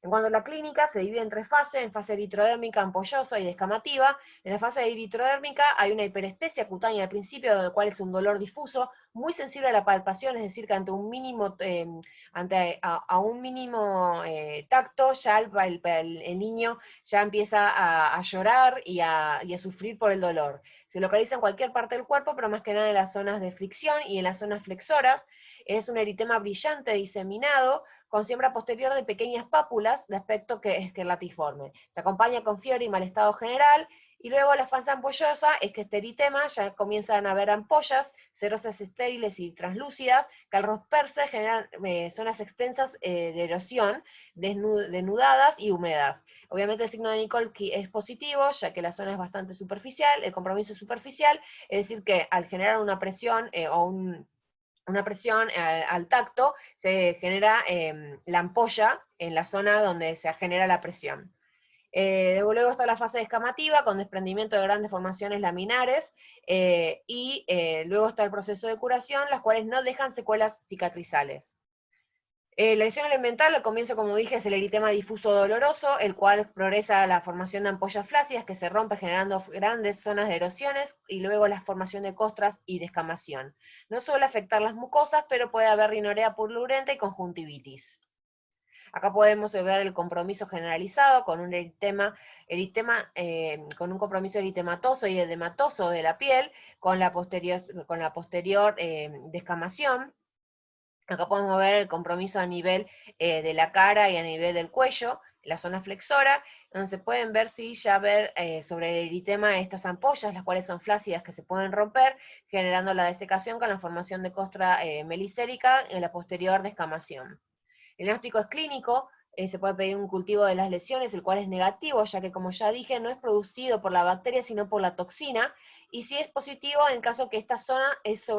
En cuanto a la clínica, se divide en 3 fases: en fase eritrodérmica, ampollosa y descamativa. En la fase eritrodérmica hay una hiperestesia cutánea al principio, del cual es un dolor difuso, muy sensible a la palpación, es decir, que ante un mínimo, un mínimo tacto, ya el niño ya empieza a llorar y a sufrir por el dolor. Se localiza en cualquier parte del cuerpo, pero más que nada en las zonas de fricción y en las zonas flexoras. Es un eritema brillante diseminado, con siembra posterior de pequeñas pápulas de aspecto esquelatiforme. Se acompaña con fiebre y mal estado general, y luego la fase ampollosa es que este eritema ya comienzan a haber ampollas, cerosas estériles y translúcidas, que al romperse generan zonas extensas de erosión, denudadas y húmedas. Obviamente el signo de Nikolsky es positivo, ya que la zona es bastante superficial, el compromiso es superficial, es decir que al generar una presión una presión al tacto, se genera la ampolla en la zona donde se genera la presión. Luego está la fase descamativa, con desprendimiento de grandes formaciones laminares, y luego está el proceso de curación, las cuales no dejan secuelas cicatrizales. La lesión elemental, al comienzo, como dije, es el eritema difuso doloroso, el cual progresa a la formación de ampollas flácidas que se rompe generando grandes zonas de erosiones, y luego la formación de costras y descamación. No suele afectar las mucosas, pero puede haber rinorea purulenta y conjuntivitis. Acá podemos ver el compromiso generalizado con un con un compromiso eritematoso y edematoso de la piel, con la posterior descamación. Acá podemos ver el compromiso a nivel de la cara y a nivel del cuello, la zona flexora, donde se pueden ver, sobre el eritema estas ampollas, las cuales son flácidas, que se pueden romper, generando la desecación con la formación de costra melisérica en la posterior descamación. El diagnóstico es clínico, Se puede pedir un cultivo de las lesiones, el cual es negativo, ya que, como ya dije, no es producido por la bacteria, sino por la toxina, y sí es positivo en caso que esta zona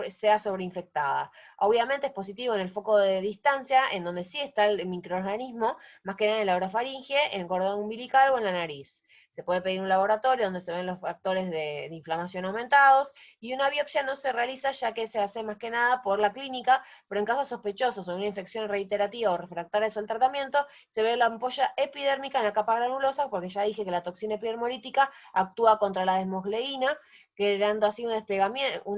sea sobreinfectada. Obviamente es positivo en el foco de distancia, en donde sí está el microorganismo, más que nada en la orofaringe, en el cordón umbilical o en la nariz. Se puede pedir un laboratorio donde se ven los factores de inflamación aumentados, y una biopsia no se realiza ya que se hace más que nada por la clínica, pero en casos sospechosos o una infección reiterativa o refractaria al tratamiento, se ve la ampolla epidérmica en la capa granulosa, porque ya dije que la toxina epidermolítica actúa contra la desmogleína, creando así un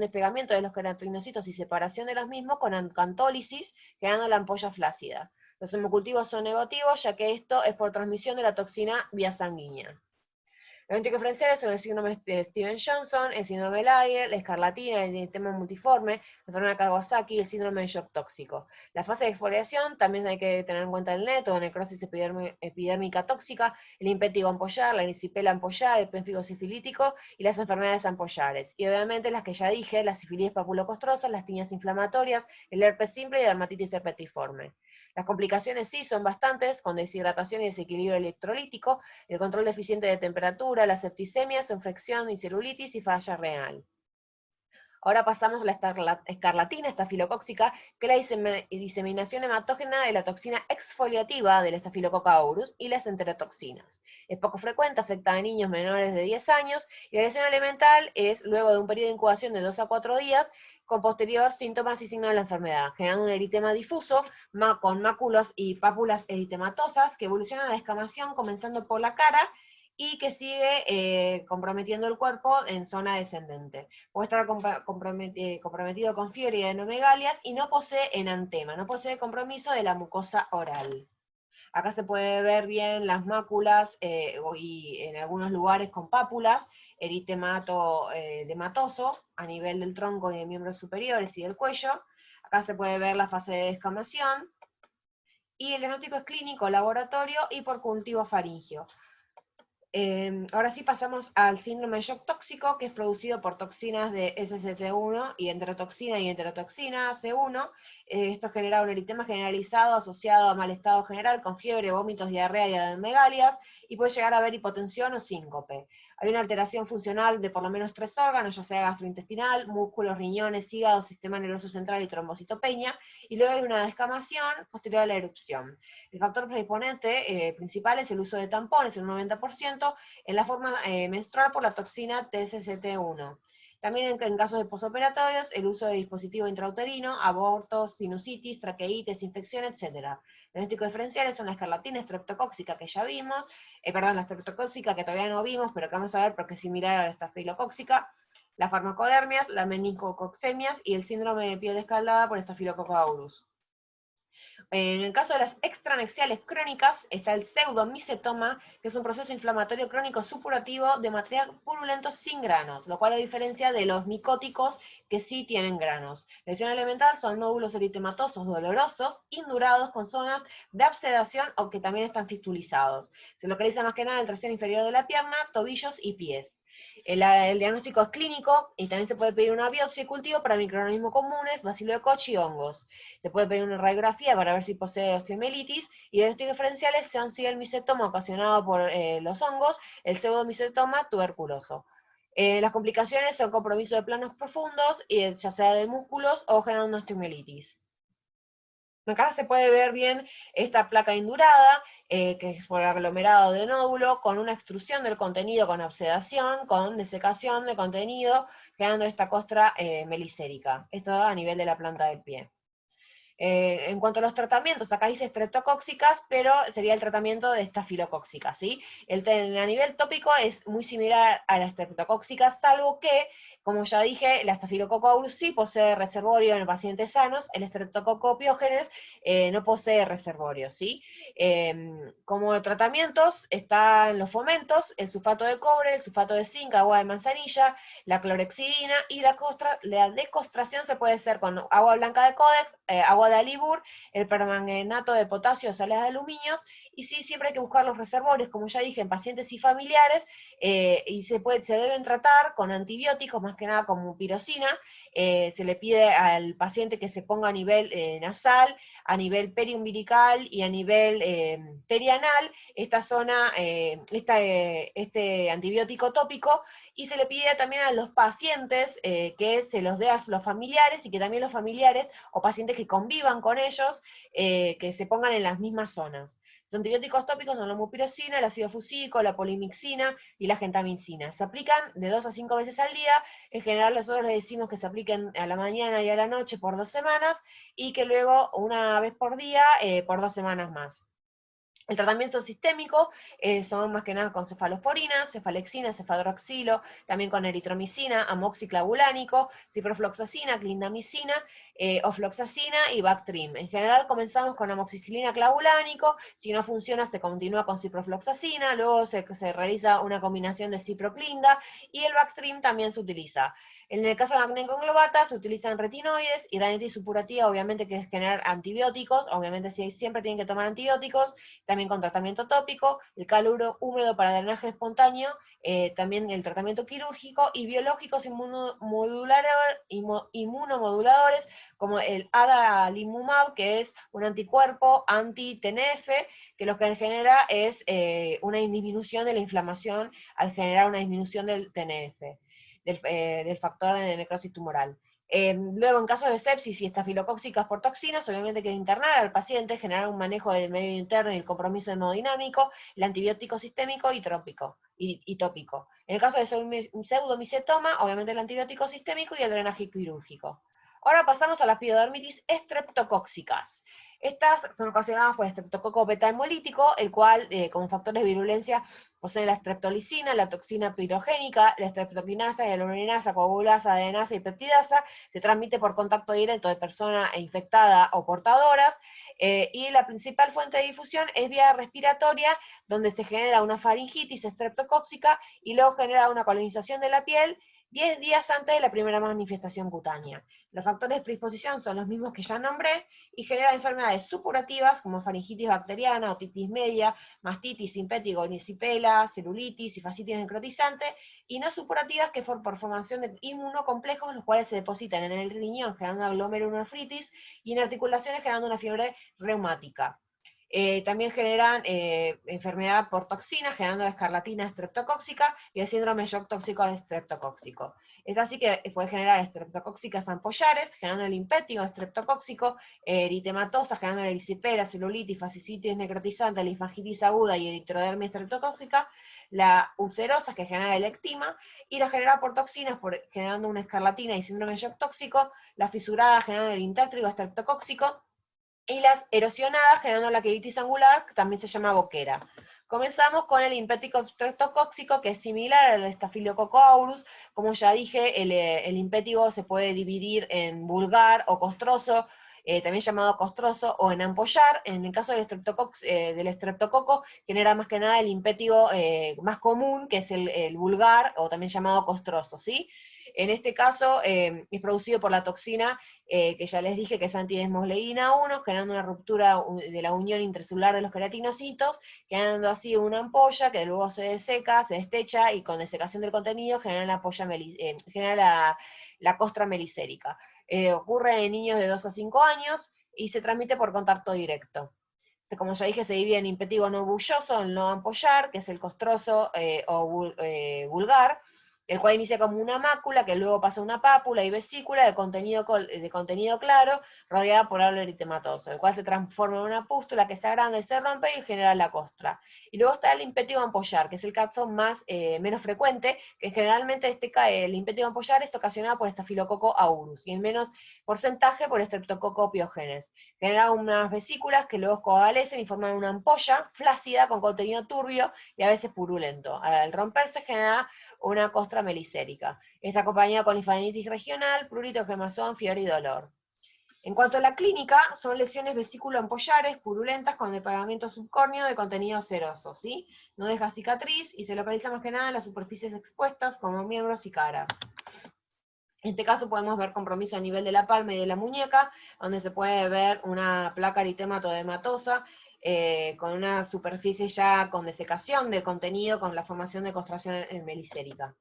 despegamiento de los queratinocitos y separación de los mismos con acantólisis, creando la ampolla flácida. Los hemocultivos son negativos, ya que esto es por transmisión de la toxina vía sanguínea. Los anticonferenciales son el síndrome de Steven-Johnson, el síndrome de Leigh, la escarlatina, el eritema multiforme, la enfermedad de Kawasaki y el síndrome de shock tóxico. La fase de exfoliación también hay que tener en cuenta el neto, necrosis epidérmica tóxica, el impétigo ampollar, la erisipela ampollar, el pénfigo sifilítico y las enfermedades ampollares. Y obviamente las que ya dije, la sifilis papulocostrosa, las tiñas inflamatorias, el herpes simple y la dermatitis herpetiforme. Las complicaciones sí son bastantes, con deshidratación y desequilibrio electrolítico, el control deficiente de temperatura, la septicemia, su infección y celulitis y falla renal. Ahora pasamos a la escarlatina estafilocóxica, que es la diseminación hematógena de la toxina exfoliativa del Staphylococcus aureus y las enterotoxinas. Es poco frecuente, afecta a niños menores de 10 años, y la lesión elemental es luego de un periodo de incubación de 2 a 4 días, con posterior síntomas y signos de la enfermedad, generando un eritema difuso, con máculas y pápulas eritematosas, que evolucionan a descamación comenzando por la cara, y que sigue comprometiendo el cuerpo en zona descendente. Puede estar comprometido con fiebre y adenomegalias, y no posee enantema, no posee compromiso de la mucosa oral. Acá se puede ver bien las máculas y en algunos lugares con pápulas, eritemato dematoso a nivel del tronco y de miembros superiores y del cuello. Acá se puede ver la fase de descamación, y el diagnóstico es clínico, laboratorio y por cultivo faríngeo. Ahora sí pasamos al síndrome de shock tóxico, que es producido por toxinas de SCT1 y enterotoxina C1. Esto genera un eritema generalizado asociado a mal estado general, con fiebre, vómitos, diarrea y adenomegalias, y puede llegar a haber hipotensión o síncope. Hay una alteración funcional de por lo menos 3 órganos, ya sea gastrointestinal, músculos, riñones, hígado, sistema nervioso central y trombocitopenia, y luego hay una descamación posterior a la erupción. El factor predisponente principal es el uso de tampones, el 90%, en la forma menstrual por la toxina TSCT1. También en casos de posoperatorios, el uso de dispositivo intrauterino, abortos, sinusitis, traqueitis, infección, etc. Los diagnósticos diferenciales son la escarlatina estreptocóxica que ya vimos, la estreptocóxica que todavía no vimos, pero que vamos a ver porque es similar a la estafilocóxica, las farmacodermias, las meningococcemias y el síndrome de piel escaldada por Staphylococcus aureus. En el caso de las extranexiales crónicas, está el pseudomicetoma, que es un proceso inflamatorio crónico supurativo de material purulento sin granos, lo cual a diferencia de los micóticos que sí tienen granos. La lesión elemental son nódulos eritematosos dolorosos, indurados con zonas de absedación o que también están fistulizados. Se localiza más que nada en el tracción inferior de la pierna, tobillos y pies. El diagnóstico es clínico y también se puede pedir una biopsia y cultivo para microorganismos comunes, bacilo de Koch y hongos. Se puede pedir una radiografía para ver si posee osteomielitis, y diagnósticos diferenciales son si el micetoma ocasionado por los hongos, el pseudomicetoma tuberculoso. Las complicaciones son compromiso de planos profundos, ya sea de músculos o generando una osteomielitis. Acá se puede ver bien esta placa indurada, que es por aglomerado de nódulo, con una extrusión del contenido con obsedación, con desecación de contenido, creando esta costra melicérica. Esto a nivel de la planta del pie. En cuanto a los tratamientos, acá dice estreptocóxicas, pero sería el tratamiento de estafilocóxica, ¿sí? A nivel tópico es muy similar a la estreptocóxica, salvo que, como ya dije, la Staphylococcus aureus sí posee reservorio en pacientes sanos, el Streptococcus pyogenes no posee reservorio, ¿sí? Como tratamientos están los fomentos, el sulfato de cobre, el sulfato de zinc, agua de manzanilla, la clorexidina, y la decostración se puede hacer con agua blanca de códex, agua de alibur, el permanganato de potasio, sales de aluminio, y sí, siempre hay que buscar los reservorios, como ya dije, en pacientes y familiares, y se deben tratar con antibióticos, más que nada con mupirocina. Se le pide al paciente que se ponga a nivel nasal, a nivel periumbilical y a nivel perianal, esta zona, este antibiótico tópico, y se le pide también a los pacientes que se los dé a los familiares, y que también los familiares o pacientes que convivan con ellos, que se pongan en las mismas zonas. Los antibióticos tópicos son la mupirocina, el ácido fusílico, la polimixina y la gentamicina. Se aplican de 2 a 5 veces al día. En general nosotros les decimos que se apliquen a la mañana y a la noche por 2 semanas, y que luego una vez por día por 2 semanas más. El tratamiento sistémico son más que nada con cefalosporina, cefalexina, cefadroxilo, también con eritromicina, amoxiclavulánico, ciprofloxacina, clindamicina, ofloxacina y Bactrim. En general comenzamos con amoxicilina clavulánico, si no funciona se continúa con ciprofloxacina, luego se realiza una combinación de ciproclinda, y el Bactrim también se utiliza. En el caso de acné conglobata se utilizan retinoides y rinitis supurativa, obviamente que es generar antibióticos, obviamente siempre tienen que tomar antibióticos, también con tratamiento tópico, el caluro húmedo para drenaje espontáneo, también el tratamiento quirúrgico, y biológicos inmunomoduladores, como el adalimumab, que es un anticuerpo anti-TNF, que lo que genera es una disminución de la inflamación al generar una disminución del TNF, del factor de necrosis tumoral. Luego, en caso de sepsis y estafilocócicas por toxinas, obviamente hay que internar al paciente, generar un manejo del medio interno y el compromiso hemodinámico, el antibiótico sistémico y tópico. En el caso de pseudomicetoma, obviamente el antibiótico sistémico y el drenaje quirúrgico. Ahora pasamos a las piodermitis estreptocóxicas. Estas son ocasionadas por el estreptococo beta-hemolítico, el cual, como factores de virulencia, posee la streptolicina, la toxina pirogénica, la streptokinasa, la urinasa, coagulasa, adenasa y peptidasa. Se transmite por contacto directo de persona infectada o portadoras, y la principal fuente de difusión es vía respiratoria, donde se genera una faringitis estreptocóxica y luego genera una colonización de la piel 10 días antes de la primera manifestación cutánea. Los factores de predisposición son los mismos que ya nombré, y genera enfermedades supurativas como faringitis bacteriana, otitis media, mastitis, simpético, nisipela, celulitis y fascitis necrotizante, y no supurativas que por formación de inmunocomplejos, los cuales se depositan en el riñón generando una glomerulonefritis, y en articulaciones generando una fiebre reumática. También generan enfermedad por toxina, generando escarlatina estreptocóxica y el síndrome shock tóxico estreptocóxico. Es así que puede generar estreptocóxicas ampollares, generando el impétigo estreptocóxico, eritematosa, generando erisipela, celulitis, fascitis necrotizante, linfagitis aguda y eritrodermia estreptocóxica, la ulcerosa, que genera el ectima, y la generada por toxinas, generando una escarlatina y síndrome shock tóxico, la fisurada, generando el intértrigo estreptocóxico, y las erosionadas generando la queritis angular, que también se llama boquera. Comenzamos con el impético estreptocóxico, que es similar al Staphylococcus aureus. Como ya dije, el impétigo se puede dividir en vulgar o costroso, también llamado costroso, o en ampollar. En el caso del estreptococo, genera más que nada el impétigo más común, que es el vulgar, o también llamado costroso, ¿sí? En este caso es producido por la toxina que ya les dije que es antidesmosleína 1, generando una ruptura de la unión intracelular de los queratinocitos, generando así una ampolla que luego se deseca, se destecha, y con desecación del contenido genera la costra melicérica. Ocurre en niños de 2 a 5 años y se transmite por contacto directo. Como ya dije, se divide en impétigo no bulloso, el no ampollar, que es el costroso o vulgar, el cual inicia como una mácula, que luego pasa a una pápula y vesícula de contenido claro, rodeada por algo eritematoso, el cual se transforma en una pústula que se agranda y se rompe y genera la costra. Y luego está el impétigo ampollar, que es el caso menos frecuente, que generalmente el impétigo ampollar es ocasionado por Staphylococcus aureus, y en menos porcentaje por Streptococcus pyogenes. Genera unas vesículas que luego coagulesen y forman una ampolla flácida con contenido turbio y a veces purulento. Al romperse genera una costra melicérica. Está acompañada con linfadenitis regional, prurito, quemazón, fiebre y dolor. En cuanto a la clínica, son lesiones vesículo-ampollares, purulentas, con depagamiento subcórneo de contenido seroso, ¿sí? No deja cicatriz y se localiza más que nada en las superficies expuestas, como miembros y caras. En este caso podemos ver compromiso a nivel de la palma y de la muñeca, donde se puede ver una placa eritematosa, con una superficie ya con desecación del contenido, con la formación de constricción melicérica.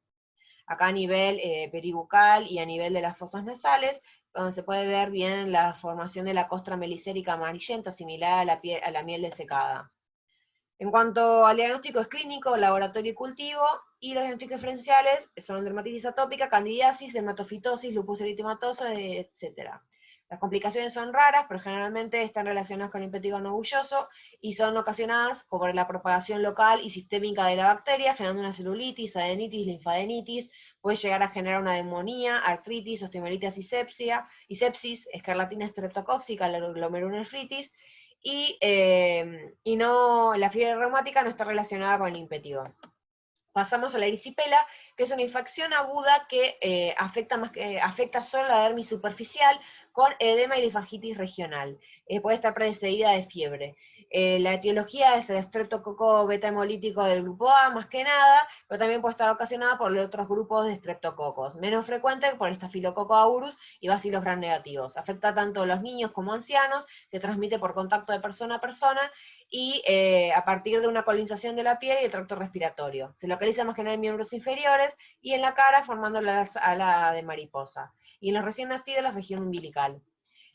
Acá a nivel peribucal y a nivel de las fosas nasales, donde se puede ver bien la formación de la costra melicérica amarillenta, similar a la miel desecada. En cuanto al diagnóstico es clínico, laboratorio y cultivo, y los diagnósticos diferenciales son dermatitis atópica, candidiasis, dermatofitosis, lupus eritematoso, etc. Las complicaciones son raras, pero generalmente están relacionadas con el impétigo nodulloso y son ocasionadas por la propagación local y sistémica de la bacteria, generando una celulitis, adenitis, linfadenitis, puede llegar a generar una neumonía, artritis, osteomelitis y sepsis, escarlatina estreptocóxica, la glomerulonefritis, y no, la fiebre reumática no está relacionada con el impétigo. Pasamos a la erisipela, que es una infección aguda que afecta solo la dermis superficial con edema y linfagitis regional. Puede estar precedida de fiebre. La etiología es el streptococo beta hemolítico del grupo A, más que nada, pero también puede estar ocasionada por otros grupos de streptococos. Menos frecuente por estafilococo aureus y bacilos gram negativos. Afecta tanto a los niños como ancianos, se transmite por contacto de persona a persona, y a partir de una colonización de la piel y el tracto respiratorio. Se localiza más que nada en miembros inferiores y en la cara, formando la ala de mariposa. Y en los recién nacidos, la región umbilical.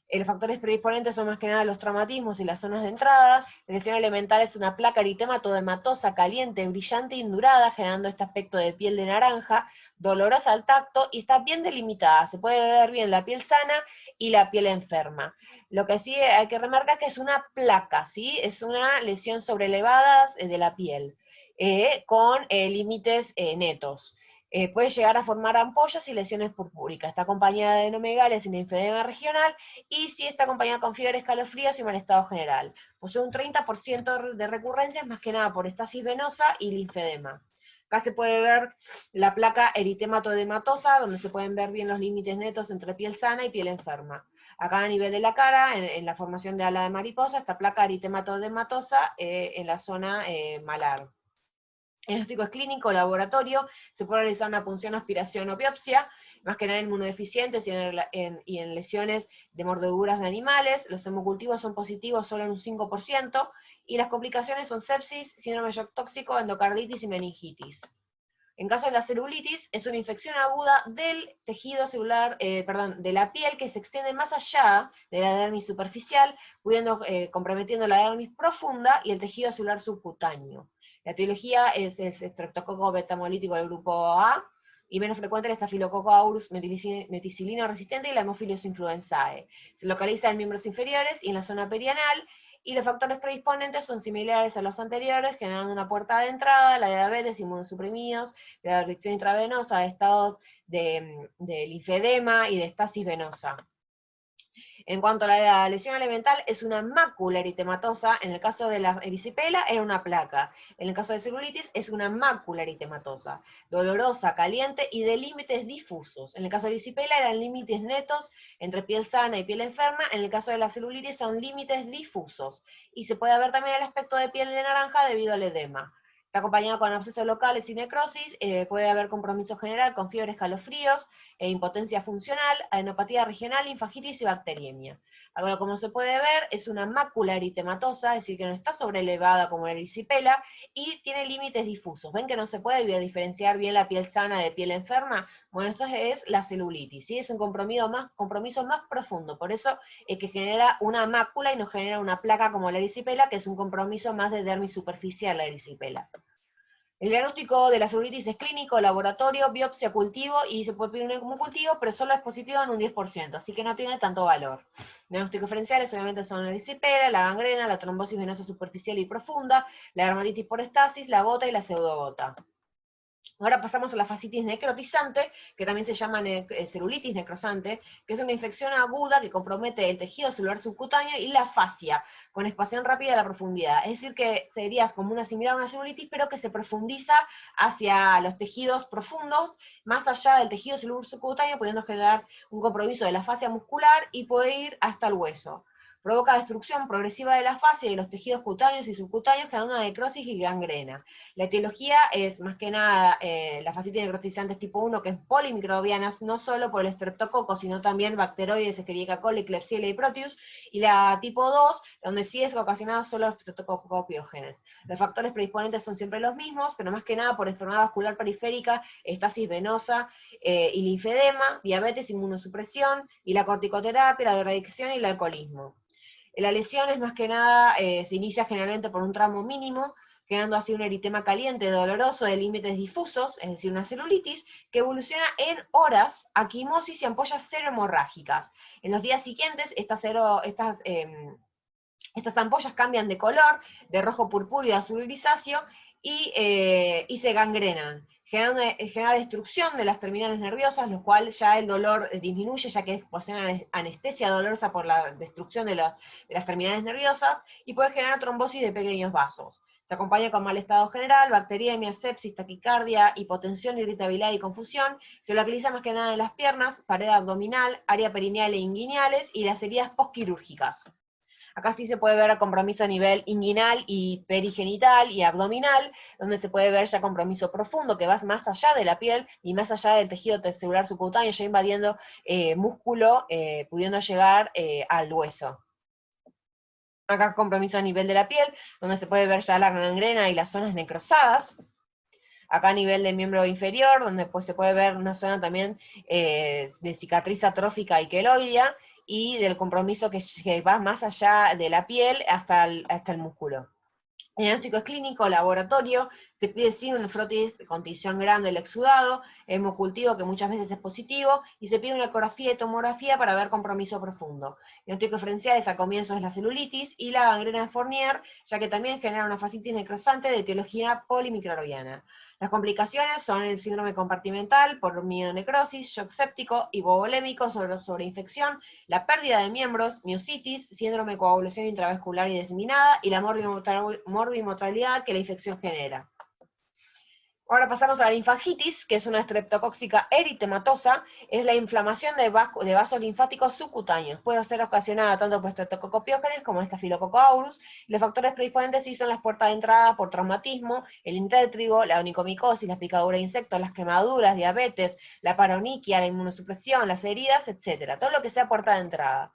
Los factores predisponentes son más que nada los traumatismos y las zonas de entrada. La lesión elemental es una placa eritematodermatosa caliente, brillante y indurada, generando este aspecto de piel de naranja, dolorosa al tacto, y está bien delimitada. Se puede ver bien la piel sana y la piel enferma. Lo que sí hay que remarcar que es una placa, ¿sí? Es una lesión sobrelevada de la piel, con límites netos. Puede llegar a formar ampollas y lesiones purpúricas. Está acompañada de adenomegalias y linfedema regional, y sí está acompañada con fiebre, escalofríos y mal estado general. Posee un 30% de recurrencias, más que nada por estasis venosa y linfedema. Acá se puede ver la placa eritematodermatosa, donde se pueden ver bien los límites netos entre piel sana y piel enferma. Acá a nivel de la cara, en la formación de ala de mariposa, esta placa eritematodermatosa en la zona malar. El diagnóstico es clínico, laboratorio, se puede realizar una punción, aspiración o biopsia, más que nada en inmunodeficientes y en lesiones de mordeduras de animales. Los hemocultivos son positivos solo en un 5%, y las complicaciones son sepsis, síndrome de shock tóxico, endocarditis y meningitis. En caso de la celulitis, es una infección aguda del tejido celular, de la piel, que se extiende más allá de la dermis superficial, comprometiendo la dermis profunda y el tejido celular subcutáneo. La etiología es streptococo beta hemolítico del grupo A, y menos frecuente el estafilococo aureus meticilina resistente y la Haemophilus influenzae. Se localiza en miembros inferiores y en la zona perianal, y los factores predisponentes son similares a los anteriores, generando una puerta de entrada, la diabetes, inmunosuprimidos, la adicción intravenosa, estados de linfedema y de estasis venosa. En cuanto a la lesión elemental, es una mácula eritematosa. En el caso de la erisipela era una placa. En el caso de celulitis es una mácula eritematosa, dolorosa, caliente y de límites difusos. En el caso de la erisipela eran límites netos entre piel sana y piel enferma. En el caso de la celulitis son límites difusos. Y se puede ver también el aspecto de piel de naranja debido al edema. Está acompañado con abscesos locales y necrosis, puede haber compromiso general con fiebre, escalofríos, impotencia funcional, adenopatía regional, linfagitis y bacteriemia. Ahora, como se puede ver, es una mácula eritematosa, es decir, que no está sobrelevada como la erisipela, y tiene límites difusos. ¿Ven que no se puede diferenciar bien la piel sana de piel enferma? Bueno, esto es la celulitis, ¿sí? Es un compromiso más profundo, por eso es que genera una mácula y no genera una placa como la erisipela, que es un compromiso más de dermis superficial, la erisipela. El diagnóstico de la celulitis es clínico, laboratorio, biopsia, cultivo, y se puede pedir como cultivo, pero solo es positivo en un 10%, así que no tiene tanto valor. Diagnósticos diferenciales obviamente son la erisipela, la gangrena, la trombosis venosa superficial y profunda, la dermatitis por estasis, la gota y la pseudogota. Ahora pasamos a la fascitis necrotizante, que también se llama celulitis necrosante, que es una infección aguda que compromete el tejido celular subcutáneo y la fascia, con expansión rápida a la profundidad. Es decir, que sería como una similar a una celulitis, pero que se profundiza hacia los tejidos profundos, más allá del tejido celular subcutáneo, pudiendo generar un compromiso de la fascia muscular y puede ir hasta el hueso. Provoca destrucción progresiva de la fascia y de los tejidos cutáneos y subcutáneos, generando una necrosis y gangrena. La etiología es más que nada la fascitis necrotizante tipo 1, que es polimicrobiana, no solo por el estreptococo, sino también bacteroides, Escherichia coli, Klebsiella y Proteus, y la tipo 2, donde sí es ocasionada solo por streptococcus. Los factores predisponentes son siempre los mismos, pero más que nada por enfermedad vascular periférica, estasis venosa y linfedema, diabetes, inmunosupresión, y la corticoterapia, la drogadicción y el alcoholismo. La lesión es más que nada, se inicia generalmente por un tramo mínimo, generando así un eritema caliente, doloroso, de límites difusos, es decir, una celulitis, que evoluciona en horas a quimosis y ampollas cero hemorrágicas. En los días siguientes, estas ampollas cambian de color, de rojo purpúreo a azul grisáceo, y se gangrenan. Genera destrucción de las terminales nerviosas, lo cual ya el dolor disminuye, ya que poseen anestesia dolorosa por la destrucción de las terminales nerviosas, y puede generar trombosis de pequeños vasos. Se acompaña con mal estado general, bacteriemia, sepsis, taquicardia, hipotensión, irritabilidad y confusión. Se localiza más que nada en las piernas, pared abdominal, área perineal e inguinales, y las heridas postquirúrgicas. Acá sí se puede ver compromiso a nivel inguinal y perigenital y abdominal, donde se puede ver ya compromiso profundo, que va más allá de la piel y más allá del tejido celular subcutáneo, ya invadiendo músculo, pudiendo llegar al hueso. Acá compromiso a nivel de la piel, donde se puede ver ya la gangrena y las zonas necrosadas. Acá a nivel del miembro inferior, donde pues se puede ver una zona también de cicatriz atrófica y queloidea, y del compromiso que va más allá de la piel hasta el músculo. El diagnóstico es clínico, laboratorio, se pide sin nefrotis con tinción grande del exudado, hemocultivo que muchas veces es positivo, y se pide una ecografía y tomografía para ver compromiso profundo. El diagnóstico diferencial es a comienzos de la celulitis y la gangrena de Fournier, ya que también genera una fascitis necrosante de etiología polimicrobiana. Las complicaciones son el síndrome compartimental por mielonecrosis, shock séptico, hipovolémico, sobreinfección, la pérdida de miembros, miositis, síndrome de coagulación intravascular y diseminada, y la morbimortalidad que la infección genera. Ahora pasamos a la linfangitis, que es una estreptocóxica eritematosa, es la inflamación de vasos linfáticos subcutáneos. Puede ser ocasionada tanto por estreptococcus como Staphylococcus aureus. Los factores predisponentes sí son las puertas de entrada por traumatismo, el intétrigo, la onicomicosis, las picaduras de insectos, las quemaduras, diabetes, la paroniquia, la inmunosupresión, las heridas, etc. Todo lo que sea puerta de entrada.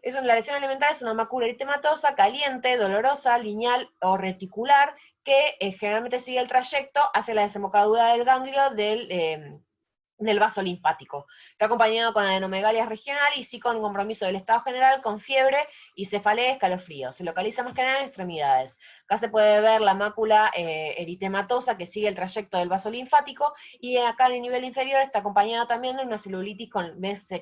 La lesión elemental es una mácula eritematosa, caliente, dolorosa, lineal o reticular, que generalmente sigue el trayecto hacia la desembocadura del ganglio del vaso linfático. Está acompañado con adenomegalia regional y sí con compromiso del estado general, con fiebre y cefalea y escalofrío. Se localiza más que nada en extremidades. Acá se puede ver la mácula eritematosa que sigue el trayecto del vaso linfático, y acá en el nivel inferior está acompañada también de una celulitis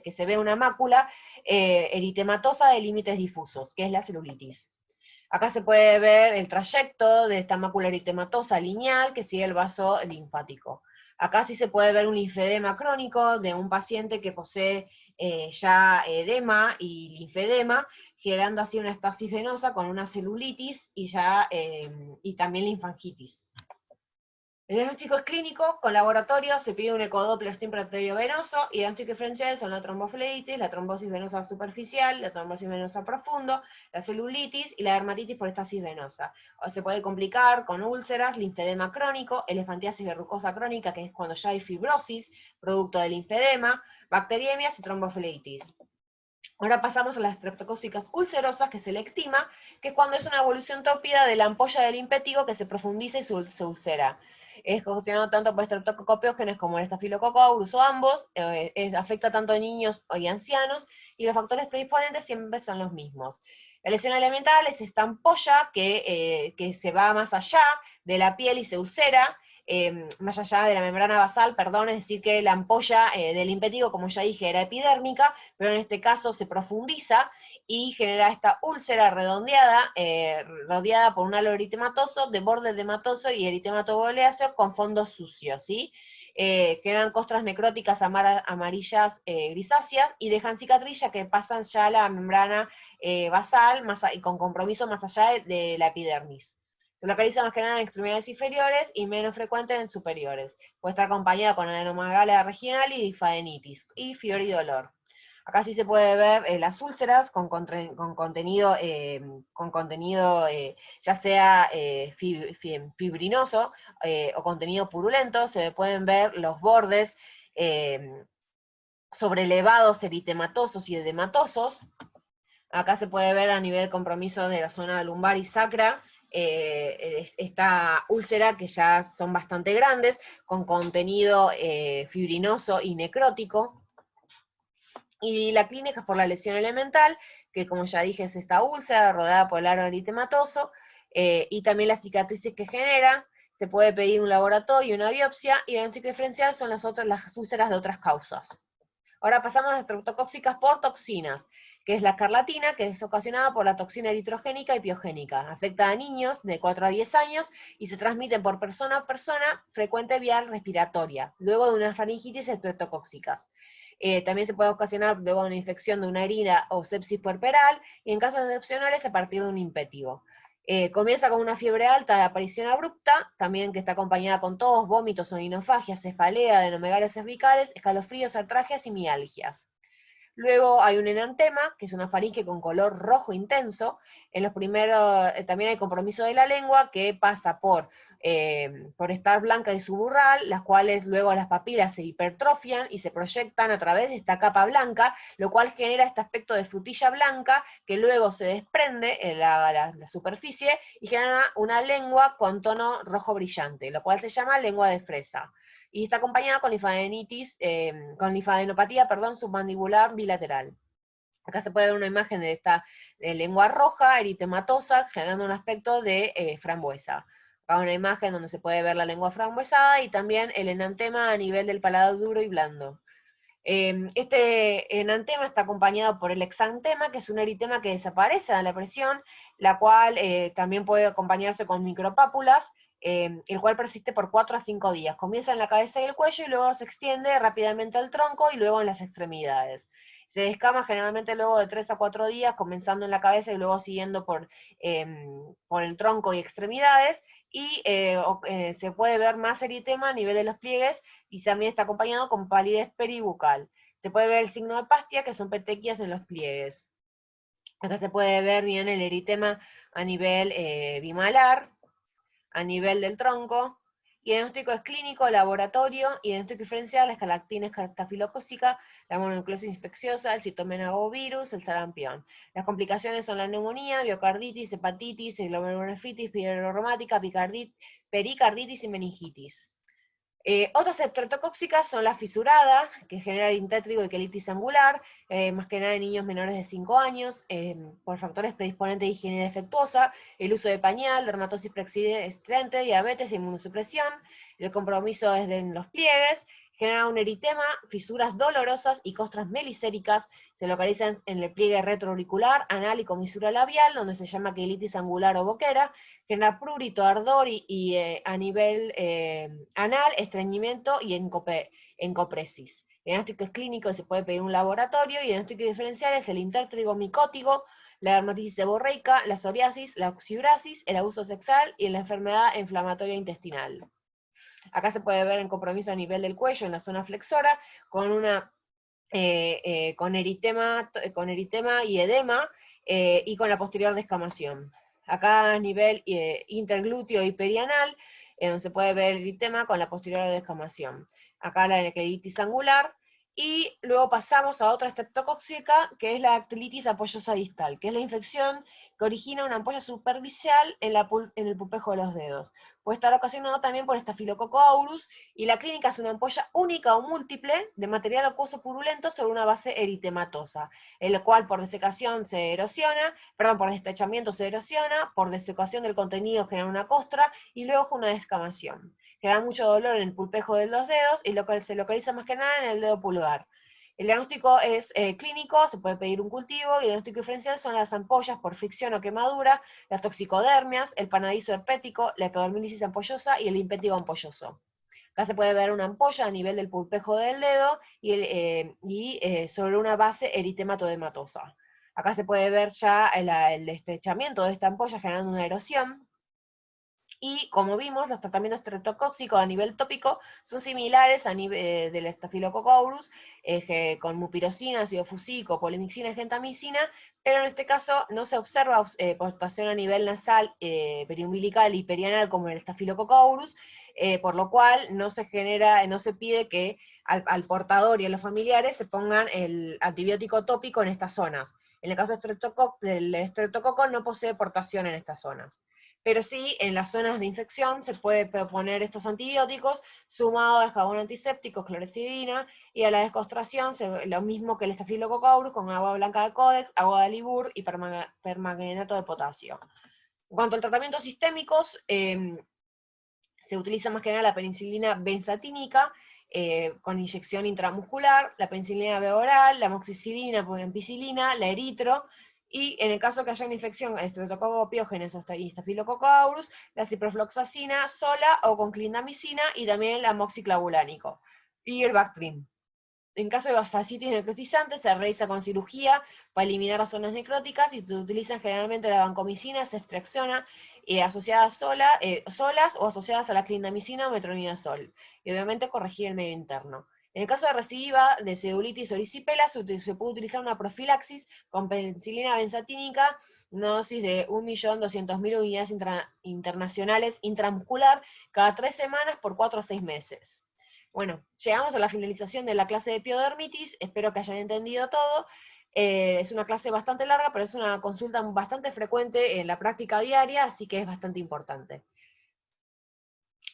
que se ve una mácula eritematosa de límites difusos, que es la celulitis. Acá se puede ver el trayecto de esta mácula eritematosa lineal que sigue el vaso linfático. Acá sí se puede ver un linfedema crónico de un paciente que posee ya edema y linfedema, generando así una estasis venosa con una celulitis y también linfangitis. El diagnóstico es clínico, con laboratorio, se pide un ecodoppler siempre arteriovenoso, y diagnóstico diferencial son la tromboflebitis, la trombosis venosa superficial, la trombosis venosa profundo, la celulitis y la dermatitis por estasis venosa. O se puede complicar con úlceras, linfedema crónico, elefantiasis verrucosa crónica, que es cuando ya hay fibrosis, producto del linfedema, bacteriemias y tromboflebitis. Ahora pasamos a las estreptocócicas ulcerosas, que se le estima que es cuando es una evolución tórpida de la ampolla del impétigo que se profundiza y se ulcera. Es ocasionado tanto por estreptococcus como el Staphylococcus aureus o ambos, afecta tanto a niños y ancianos, y los factores predisponentes siempre son los mismos. La lesión elemental es esta ampolla que se va más allá de la piel y se ulcera, más allá de la membrana basal, perdón, es decir que la ampolla del impétigo, como ya dije, era epidérmica, pero en este caso se profundiza y genera esta úlcera redondeada, rodeada por un halo eritematoso, de borde edematoso y eritemato boleáceo con fondo sucio, ¿sí? Generan costras necróticas amarillas grisáceas y dejan cicatriz que pasan ya la membrana basal y con compromiso más allá de la epidermis. Se localiza más que nada en extremidades inferiores y menos frecuente en superiores. Puede estar acompañada con adenomegalia regional y linfadenitis, y fiebre y dolor. Acá sí se puede ver las úlceras con contenido, ya sea fibrinoso o contenido purulento. Se pueden ver los bordes sobrelevados, eritematosos y edematosos. Acá se puede ver a nivel de compromiso de la zona lumbar y sacra, esta úlcera que ya son bastante grandes, con contenido fibrinoso y necrótico. Y la clínica es por la lesión elemental, que como ya dije es esta úlcera rodeada por el aro eritematoso, y también las cicatrices que genera. Se puede pedir un laboratorio y una biopsia, y el diagnóstico diferencial son las úlceras de otras causas. Ahora pasamos a estreptocóxicas por toxinas, que es la escarlatina, que es ocasionada por la toxina eritrogénica y piogénica. Afecta a niños de 4 a 10 años y se transmiten por persona a persona, frecuente vía respiratoria, luego de una faringitis estreptocóxicas. También se puede ocasionar luego de una infección de una herida o sepsis puerperal, y en casos excepcionales a partir de un impétigo. Comienza con una fiebre alta de aparición abrupta, también que está acompañada con tos, vómitos, odinofagia, cefalea, adenomegalias cervicales, escalofríos, artralgias y mialgias. Luego hay un enantema, que es una faringe con color rojo intenso. En los primeros, también hay compromiso de la lengua, que pasa por estar blanca y suburral, las cuales luego las papilas se hipertrofian y se proyectan a través de esta capa blanca, lo cual genera este aspecto de frutilla blanca, que luego se desprende en la superficie y genera una lengua con tono rojo brillante, lo cual se llama lengua de fresa. Y está acompañada con linfadenopatía, submandibular bilateral. Acá se puede ver una imagen de esta lengua roja, eritematosa, generando un aspecto de frambuesa. Acá una imagen donde se puede ver la lengua frambuesada y también el enantema a nivel del paladar duro y blando. Este enantema está acompañado por el exantema, que es un eritema que desaparece de la presión, la cual también puede acompañarse con micropápulas, el cual persiste por 4 a 5 días. Comienza en la cabeza y el cuello y luego se extiende rápidamente al tronco y luego en las extremidades. Se descama generalmente luego de 3 a 4 días, comenzando en la cabeza y luego siguiendo por el tronco y extremidades, y se puede ver más eritema a nivel de los pliegues, y también está acompañado con palidez peribucal. Se puede ver el signo de Pastia, que son petequias en los pliegues. Acá se puede ver bien el eritema a nivel bimalar, a nivel del tronco, y el diagnóstico es clínico, laboratorio, y el diagnóstico diferencial, la escarlatina estafilocócica, la mononucleosis infecciosa, el citomegavirus, el sarampión. Las complicaciones son la neumonía, biocarditis, hepatitis, glomerulonefritis, pielorromática, pericarditis y meningitis. Otras estreptocóxicas son la fisurada, que genera intétrigo y quelitis angular, más que nada en niños menores de 5 años, por factores predisponentes de higiene defectuosa, el uso de pañal, dermatosis preexistente, diabetes e inmunosupresión. El compromiso es en los pliegues, genera un eritema, fisuras dolorosas y costras melicéricas. Se localizan en el pliegue retroauricular, anal y comisura labial, donde se llama quelitis angular o boquera. Genera prurito, ardor y a nivel anal, estreñimiento y encopresis. El diagnóstico es clínico y se puede pedir un laboratorio, y el diagnóstico diferencial es el intertrigo-micótico, la dermatitis seborreica, la psoriasis, la oxiurasis, el abuso sexual y la enfermedad inflamatoria intestinal. Acá se puede ver en compromiso a nivel del cuello, en la zona flexora, con eritema y edema, y con la posterior descamación. Acá a nivel interglúteo y perianal, donde se puede ver el eritema con la posterior descamación. Acá la quelitis angular, y luego pasamos a otra estreptocóxica, que es la dactilitis apoyosa distal, que es la infección que origina una ampolla superficial en el pulpejo de los dedos. Puede estar ocasionado también por Staphylococcus aureus, y la clínica es una ampolla única o múltiple de material acuoso purulento sobre una base eritematosa, el cual por desecación se erosiona, por destechamiento se erosiona, por desecación del contenido genera una costra, y luego una descamación. Genera mucho dolor en el pulpejo de los dedos, y se localiza más que nada en el dedo pulgar. El diagnóstico es clínico, se puede pedir un cultivo, y el diagnóstico diferencial son las ampollas por fricción o quemadura, las toxicodermias, el panadizo herpético, la epidermolisis ampollosa y el impétigo ampolloso. Acá se puede ver una ampolla a nivel del pulpejo del dedo y sobre una base eritemato-edematosa. Acá se puede ver ya el destrechamiento de esta ampolla generando una erosión, Y como vimos, los tratamientos estreptocóxicos a nivel tópico son similares a nivel del Staphylococcus aureus, con mupirocina, ácido fusílico, polimixina y gentamicina, pero en este caso no se observa portación a nivel nasal, periumbilical y perianal como en el Staphylococcus aureus, por lo cual no se genera, no se pide que al portador y a los familiares se pongan el antibiótico tópico en estas zonas. En el caso del estreptococo no posee portación en estas zonas. Pero sí, en las zonas de infección se puede poner estos antibióticos sumado al jabón antiséptico, clorexidina, y a la descostración, lo mismo que el Staphylococcus aureus, con agua blanca de Codex, agua de Libur y permanganato de potasio. En cuanto al tratamiento sistémicos, se utiliza más que nada la penicilina benzatínica, con inyección intramuscular, la penicilina B oral, la amoxicilina, ampicilina, la eritro, y en el caso que haya una infección de Streptococcus pyogenes y Staphylococcus aureus, la ciprofloxacina sola o con clindamicina, y también el amoxiclavulánico, y el Bactrim. En caso de fascitis necrotizante, se realiza con cirugía para eliminar las zonas necróticas y se utilizan generalmente la vancomicina, ceftriaxona, asociadas solas o asociadas a la clindamicina o metronidazol. Y obviamente corregir el medio interno. En el caso de recidiva de celulitis o erisipela, se puede utilizar una profilaxis con penicilina benzatínica, una dosis de 1.200.000 unidades internacionales intramuscular cada 3 semanas por 4 a 6 meses. Bueno, llegamos a la finalización de la clase de piodermitis, espero que hayan entendido todo. Es una clase bastante larga, pero es una consulta bastante frecuente en la práctica diaria, así que es bastante importante.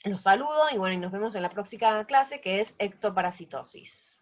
Los saludo y bueno, y nos vemos en la próxima clase, que es ectoparasitosis.